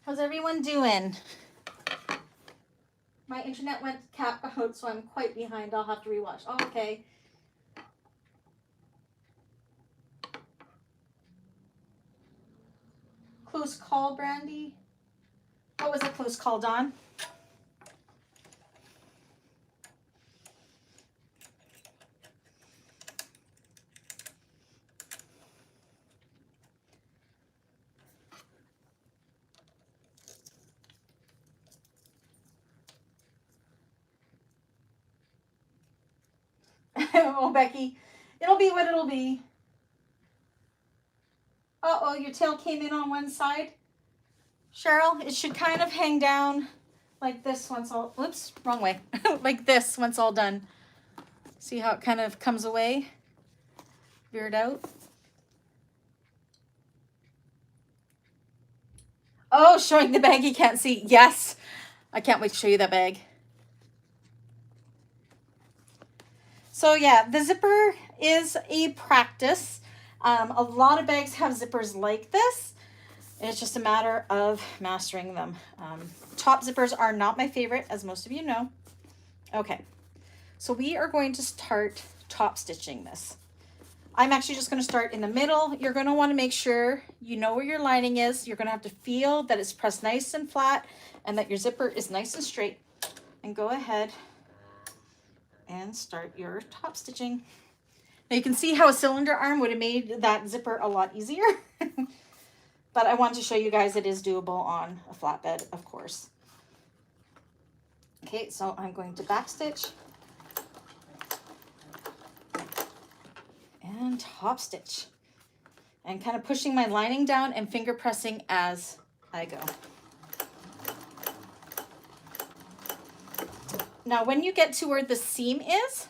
How's everyone doing? My internet went cap out, so I'm quite behind. I'll have to rewatch. Oh, okay. Close call, Brandy. What was a close call, Dawn? Oh, Becky, it'll be what it'll be. Uh-oh, your tail came in on one side. Cheryl, it should kind of hang down like this once all, whoops, wrong way. Like this once all done. See how it kind of comes away? Veered out. Oh, showing the bag you can't see. Yes, I can't wait to show you that bag. So yeah, the zipper is a practice. A lot of bags have zippers like this. It's just a matter of mastering them. Top zippers are not my favorite, as most of you know. Okay, so we are going to start top stitching this. I'm actually just going to start in the middle. You're going to want to make sure you know where your lining is. You're going to have to feel that it's pressed nice and flat and that your zipper is nice and straight. And go ahead and start your top stitching. Now you can see how a cylinder arm would have made that zipper a lot easier. But I want to show you guys it is doable on a flatbed, of course. Okay, so I'm going to back stitch and top stitch and kind of pushing my lining down and finger pressing as I go. Now, when you get to where the seam is,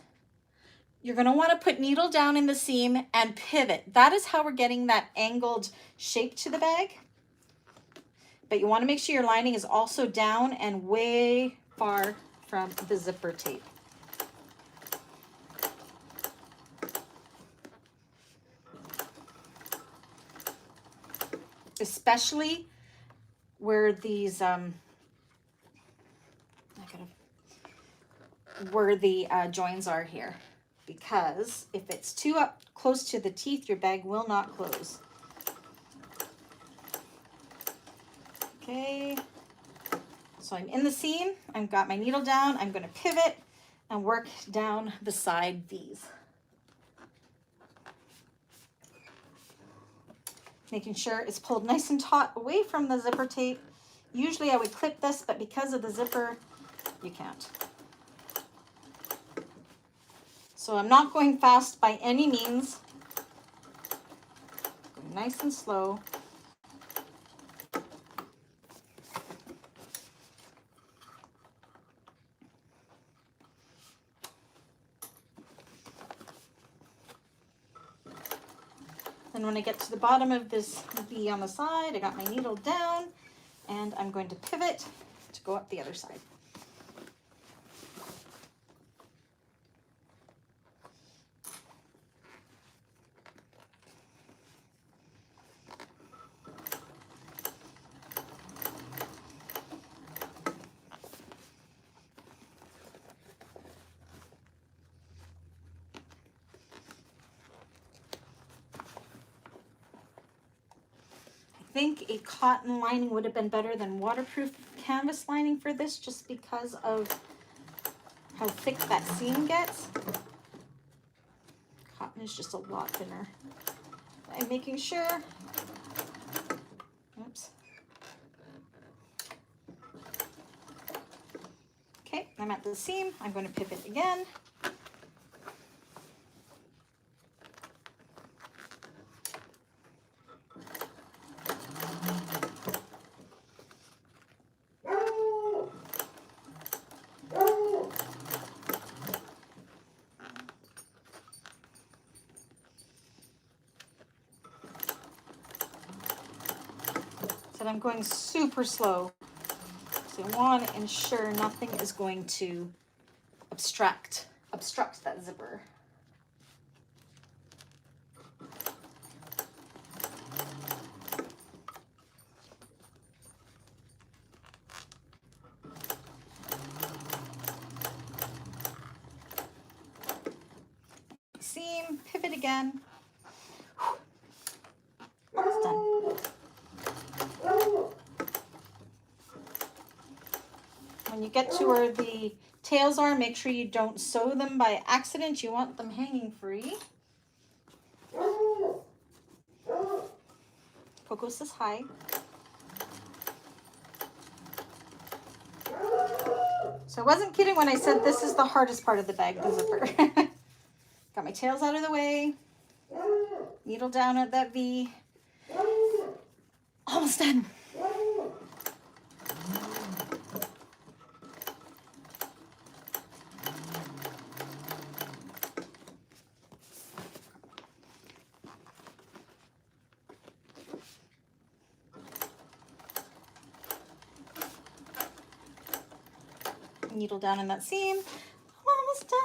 you're going to want to put needle down in the seam and pivot. That is how we're getting that angled shape to the bag. But you want to make sure your lining is also down and way far from the zipper tape. Especially where these where the joins are here, because if it's too up close to the teeth, your bag will not close. Okay, so I'm in the seam, I've got my needle down, I'm going to pivot and work down beside these. Making sure it's pulled nice and taut away from the zipper tape. Usually I would clip this, but because of the zipper, you can't. So I'm not going fast by any means. Going nice and slow. And when I get to the bottom of this V on the side, I got my needle down and I'm going to pivot to go up the other side. think a cotton lining would have been better than waterproof canvas lining for this, just because of how thick that seam gets. Cotton is just a lot thinner. I'm making sure. Oops. Okay, I'm at the seam. I'm going to pivot again. So I'm going super slow. So I want to ensure nothing is going to obstruct that zipper. Seam, pivot again. Almost done. When you get to where the tails are, make sure you don't sew them by accident. You want them hanging free. Coco says hi. So I wasn't kidding when I said this is the hardest part of the bag, the zipper. Got my tails out of the way. Needle down at that V. Almost done. Needle down in that seam. Almost done.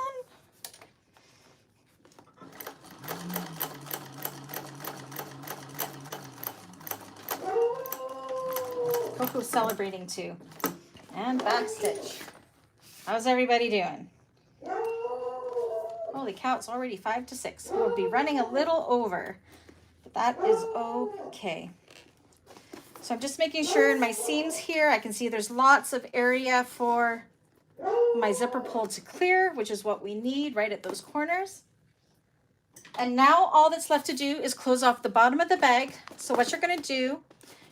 Coco's celebrating too. And back stitch. How's everybody doing? Holy cow, it's already 5 to 6. We'll be running a little over, but that is okay. So I'm just making sure in my seams here, I can see there's lots of area for my zipper pull to clear, which is what we need right at those corners. And now all that's left to do is close off the bottom of the bag. So what you're going to do,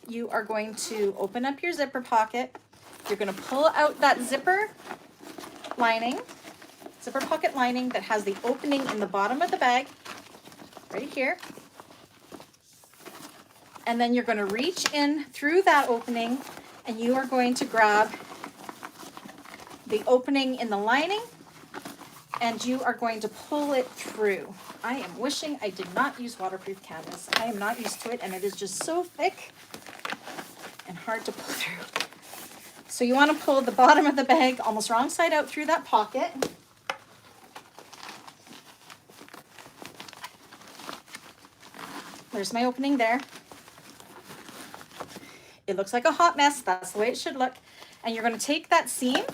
you are going to open up your zipper pocket. You're going to pull out that zipper pocket lining that has the opening in the bottom of the bag, right here. And then you're going to reach in through that opening and you are going to grab the opening in the lining and you are going to pull it through. I am wishing I did not use waterproof canvas. I am not used to it and it is just so thick and hard to pull through. So you want to pull the bottom of the bag almost wrong side out through that pocket. There's my opening there. It looks like a hot mess. That's the way it should look. And you're going to take that seam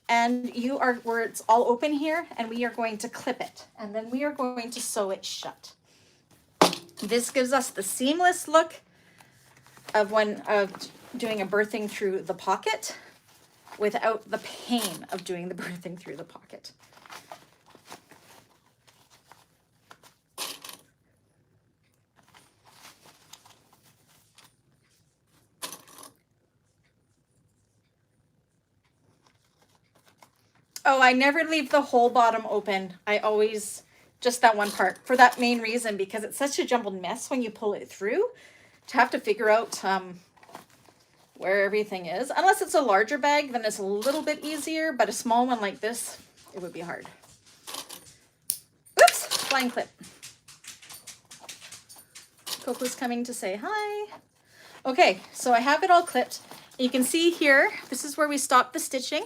and you are where it's all open here and we are going to clip it and then we are going to sew it shut. This gives us the seamless look of doing a birthing through the pocket without the pain of doing the birthing through the pocket. Oh, I never leave the whole bottom open. I always, just that one part, for that main reason, because it's such a jumbled mess when you pull it through to have to figure out where everything is. Unless it's a larger bag, then it's a little bit easier, but a small one like this, it would be hard. Oops, flying clip. Coco's coming to say hi. Okay, so I have it all clipped. You can see here, this is where we stopped the stitching.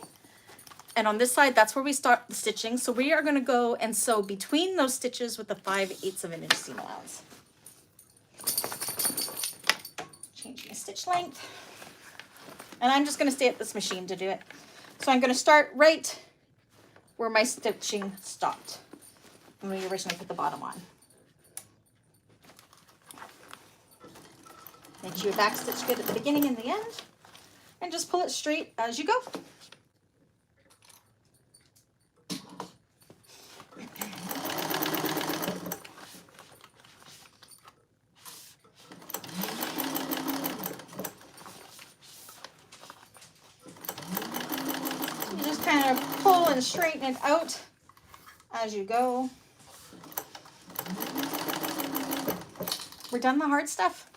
And on this side, that's where we start the stitching. So we are going to go and sew between those stitches with the 5/8 of an inch seam allowance. Changing the stitch length. And I'm just going to stay at this machine to do it. So I'm going to start right where my stitching stopped when we originally put the bottom on. Make sure your back stitch good at the beginning and the end, and just pull it straight as you go. You just kind of pull and straighten it out as you go. We're done the hard stuff.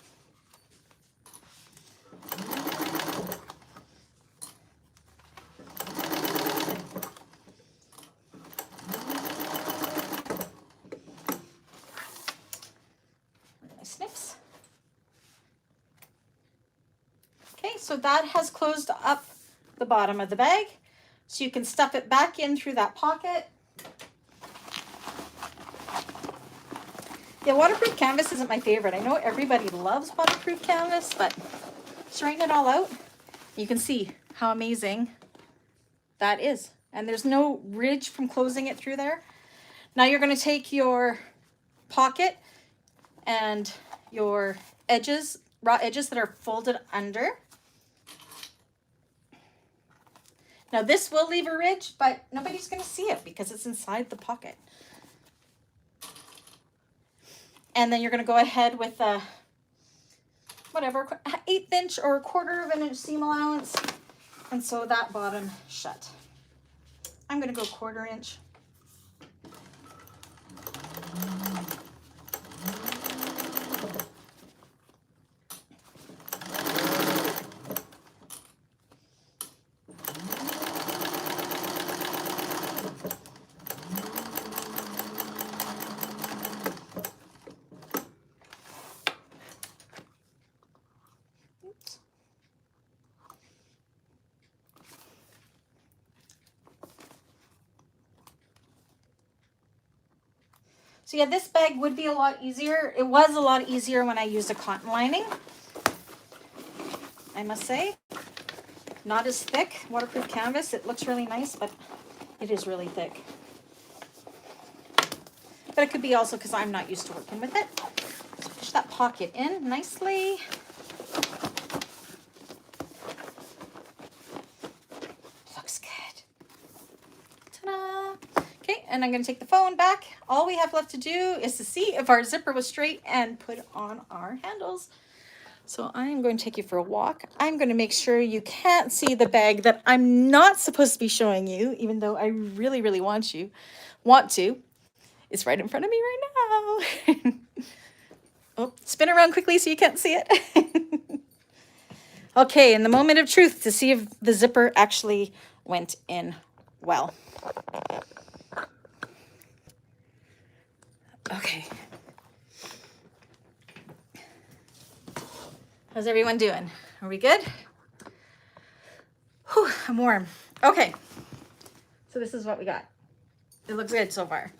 Snips. Okay, so that has closed up the bottom of the bag. So you can stuff it back in through that pocket. Yeah, waterproof canvas isn't my favorite. I know everybody loves waterproof canvas, but straighten it all out. You can see how amazing that is. And there's no ridge from closing it through there. Now you're going to take your pocket and your edges, raw edges that are folded under. Now this will leave a ridge, but nobody's going to see it because it's inside the pocket. And then you're going to go ahead with a, whatever, 1/8 inch or 1/4 inch seam allowance, and sew that bottom shut. I'm going to go 1/4 inch. So yeah, this bag would be a lot easier. It was a lot easier when I used a cotton lining, I must say. Not as thick, waterproof canvas. It looks really nice, but it is really thick. But it could be also because I'm not used to working with it. So push that pocket in nicely. Looks good. Ta-da! Okay, and I'm going to take the phone back. All we have left to do is to see if our zipper was straight and put on our handles. So I'm going to take you for a walk. I'm going to make sure you can't see the bag that I'm not supposed to be showing you, even though I really, really want to. It's right in front of me right now. Oh, spin around quickly so you can't see it. Okay, in the moment of truth to see if the zipper actually went in well. Okay. How's everyone doing? Are we good? Whew, I'm warm. Okay. So this is what we got. It looks good so far.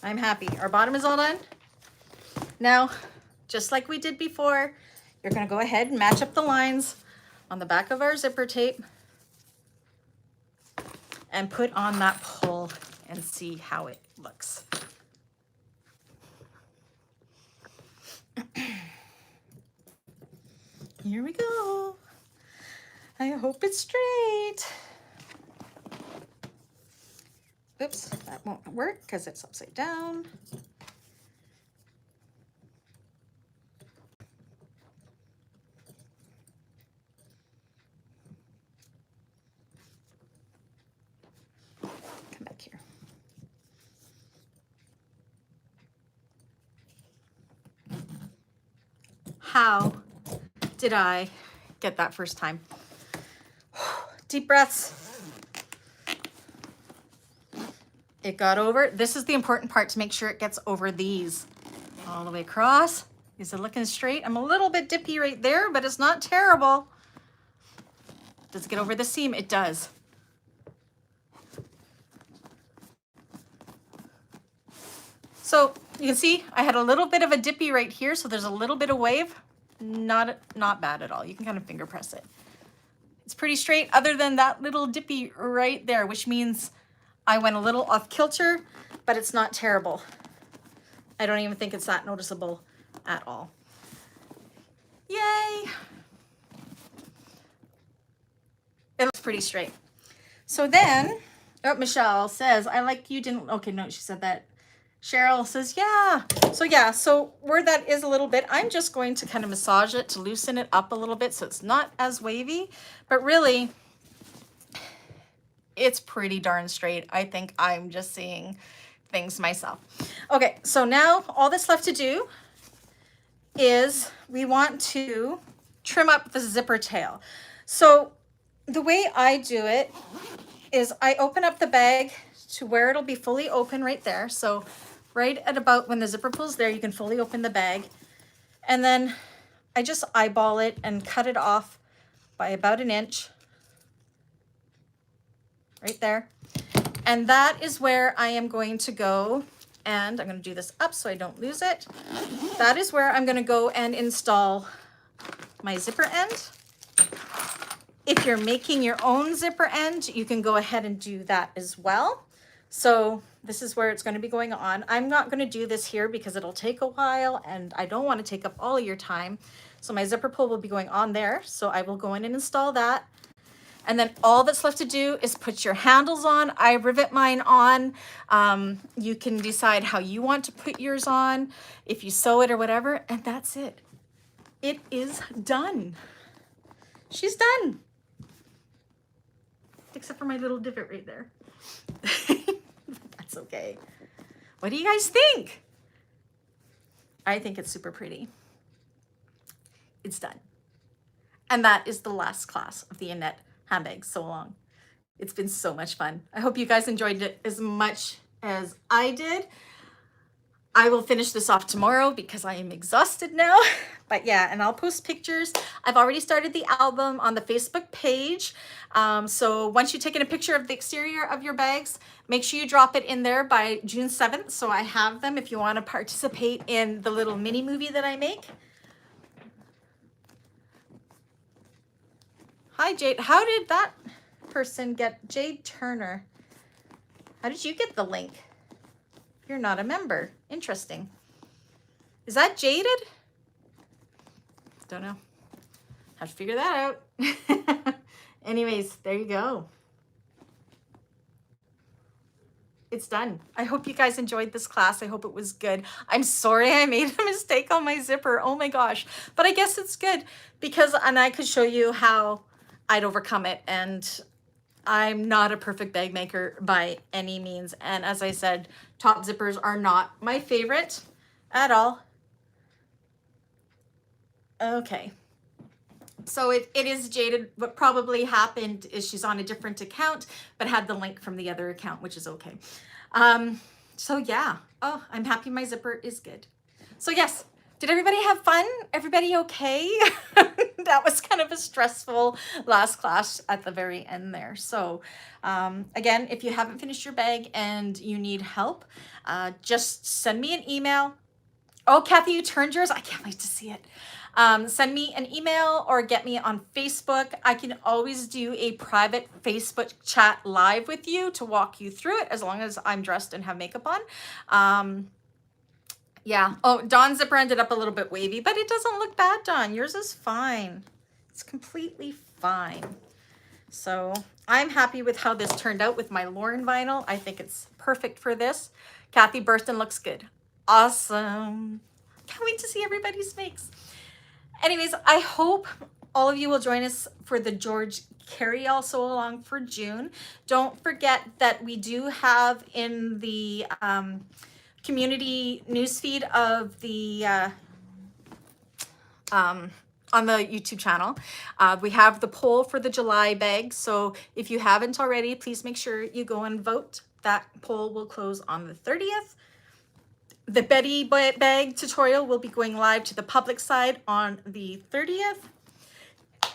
I'm happy. Our bottom is all done. Now, just like we did before, you're going to go ahead and match up the lines on the back of our zipper tape and put on that pull and see how it looks. Here we go. I hope it's straight. Oops, that won't work because it's upside down. Come back here. How did I get that first time? Deep breaths. It got over. This is the important part, to make sure it gets over these all the way across. Is it looking straight? I'm a little bit dippy right there, but it's not terrible. Does it get over the seam? It does. So you can see I had a little bit of a dippy right here, so there's a little bit of wave. Not bad at all. You can kind of finger press it. It's pretty straight other than that little dippy right there, which means I went a little off kilter, but it's not terrible. I don't even think it's that noticeable at all. Yay. It looks pretty straight. So then, oh, Michelle says, I like you didn't, okay, no, she said that. Cheryl says, yeah. So yeah, so where that is a little bit, I'm just going to kind of massage it to loosen it up a little bit so it's not as wavy, but really it's pretty darn straight. I think I'm just seeing things myself. Okay, so now all that's left to do is we want to trim up the zipper tail. So the way I do it is I open up the bag to where it'll be fully open right there. So right at about when the zipper pulls there, you can fully open the bag. And then I just eyeball it and cut it off by about 1 inch. Right there. And that is where I am going to go, and I'm going to do this up so I don't lose it. That is where I'm going to go and install my zipper end. If you're making your own zipper end, you can go ahead and do that as well. So this is where it's going to be going on. I'm not going to do this here because it'll take a while and I don't want to take up all of your time. So my zipper pull will be going on there. So I will go in and install that. And then all that's left to do is put your handles on. I rivet mine on. You can decide how you want to put yours on, if you sew it or whatever, and that's it. It is done. She's done. Except for my little divot right there. That's okay. What do you guys think? I think it's super pretty. It's done. And that is the last class of the Annette handbag sew along. It's been so much fun. I hope you guys enjoyed it as much as I did. I will finish this off tomorrow because I am exhausted now. But yeah, and I'll post pictures. I've already started the album on the Facebook page. So once you've taken a picture of the exterior of your bags, make sure you drop it in there by June 7th. So I have them if you want to participate in the little mini movie that I make. Hi, Jade. How did that person get Jade Turner? How did you get the link? You're not a member. Interesting. Is that Jaded? Don't know. Have to figure that out. Anyways, there you go. It's done. I hope you guys enjoyed this class. I hope it was good. I'm sorry I made a mistake on my zipper. Oh my gosh. But I guess it's good because, and I could show you how I'd overcome it. And I'm not a perfect bag maker by any means. And as I said, top zippers are not my favorite at all. Okay. So it is Jaded. What probably happened is she's on a different account, but had the link from the other account, which is okay. So yeah. Oh, I'm happy my zipper is good. So yes. Did everybody have fun? Everybody okay? That was kind of a stressful last class at the very end there. So again, if you haven't finished your bag and you need help, just send me an email. Oh, Kathy, you turned yours? I can't wait to see it. Send me an email or get me on Facebook. I can always do a private Facebook chat live with you to walk you through it as long as I'm dressed and have makeup on. Yeah. Oh, Dawn's zipper ended up a little bit wavy, but it doesn't look bad, Dawn. Yours is fine. It's completely fine. So I'm happy with how this turned out with my Lauren vinyl. I think it's perfect for this. Kathy Burton looks good. Awesome. Can't wait to see everybody's makes. Anyways, I hope all of you will join us for the George Carryall sew along for June. Don't forget that we do have in the community newsfeed of the on the YouTube channel. We have the poll for the July bag. So if you haven't already, please make sure you go and vote. That poll will close on the 30th. The Betty bag tutorial will be going live to the public side on the 30th.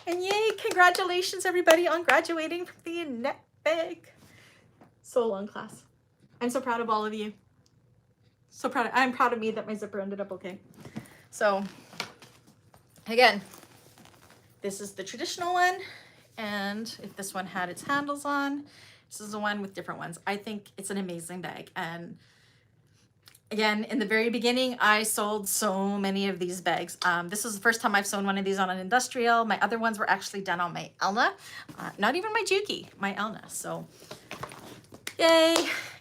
And yay, congratulations everybody on graduating from the Annette bag. So long, class. I'm so proud of all of you. So proud. I'm proud of me that my zipper ended up okay. So again, this is the traditional one. And if this one had its handles on, this is the one with different ones. I think it's an amazing bag. And Again, in the very beginning, I sold so many of these bags. This was the first time I've sewn one of these on an industrial. My other ones were actually done on my Elna, not even my Juki, my Elna. So, yay.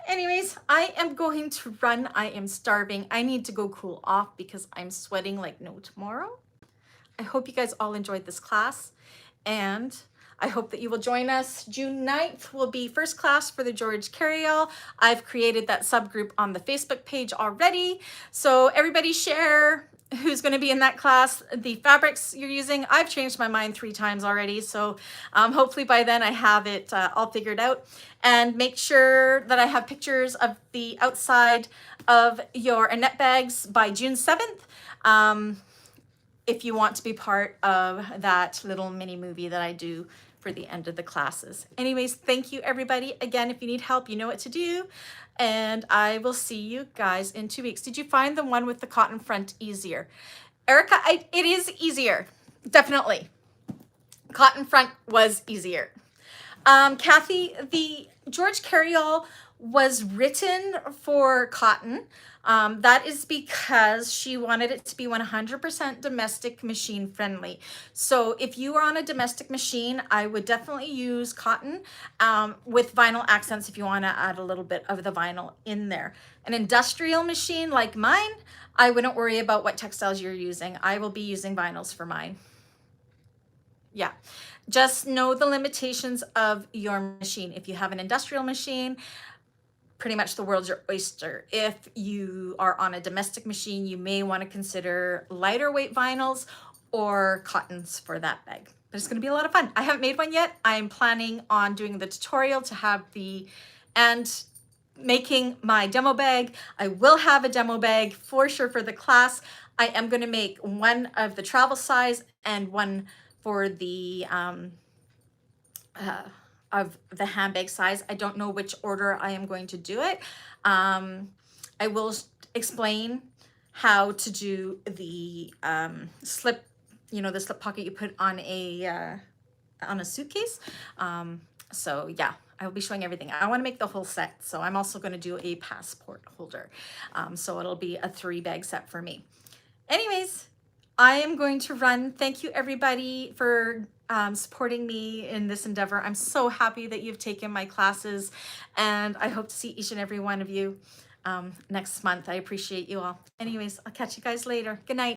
Anyways, I am going to run. I am starving. I need to go cool off because I'm sweating like no tomorrow. I hope you guys all enjoyed this class, and I hope that you will join us. June 9th will be first class for the George Carryall. I've created that subgroup on the Facebook page already. So everybody share who's going to be in that class, the fabrics you're using. I've changed my mind 3 times already. So hopefully by then I have it all figured out. And make sure that I have pictures of the outside of your Annette bags by June 7th. If you want to be part of that little mini movie that I do for the end of the classes. Anyways, thank you everybody. Again, if you need help, you know what to do. And I will see you guys in 2 weeks. Did you find the one with the cotton front easier? Erica, it is easier, definitely. Cotton front was easier. Kathy, the George Carryall was written for cotton. That is because she wanted it to be 100% domestic machine friendly. So if you are on a domestic machine, I would definitely use cotton with vinyl accents if you want to add a little bit of the vinyl in there. An industrial machine like mine, I wouldn't worry about what textiles you're using. I will be using vinyls for mine. Yeah, just know the limitations of your machine. If you have an industrial machine, pretty much the world's your oyster. If you are on a domestic machine, you may want to consider lighter weight vinyls or cottons for that bag. But it's going to be a lot of fun. I haven't made one yet. I'm planning on doing the tutorial to have and making my demo bag. I will have a demo bag for sure for the class. I am going to make one of the travel size and one for the of the handbag size. I don't know which order I am going to do it. I will explain how to do the slip, the slip pocket you put on a suitcase. So yeah, I will be showing everything. I want to make the whole set. So I'm also going to do a passport holder. So it'll be a 3-bag set for me. Anyways, I am going to run. Thank you everybody for supporting me in this endeavor. I'm so happy that you've taken my classes, and I hope to see each and every one of you next month. I appreciate you all. Anyways, I'll catch you guys later. Good night.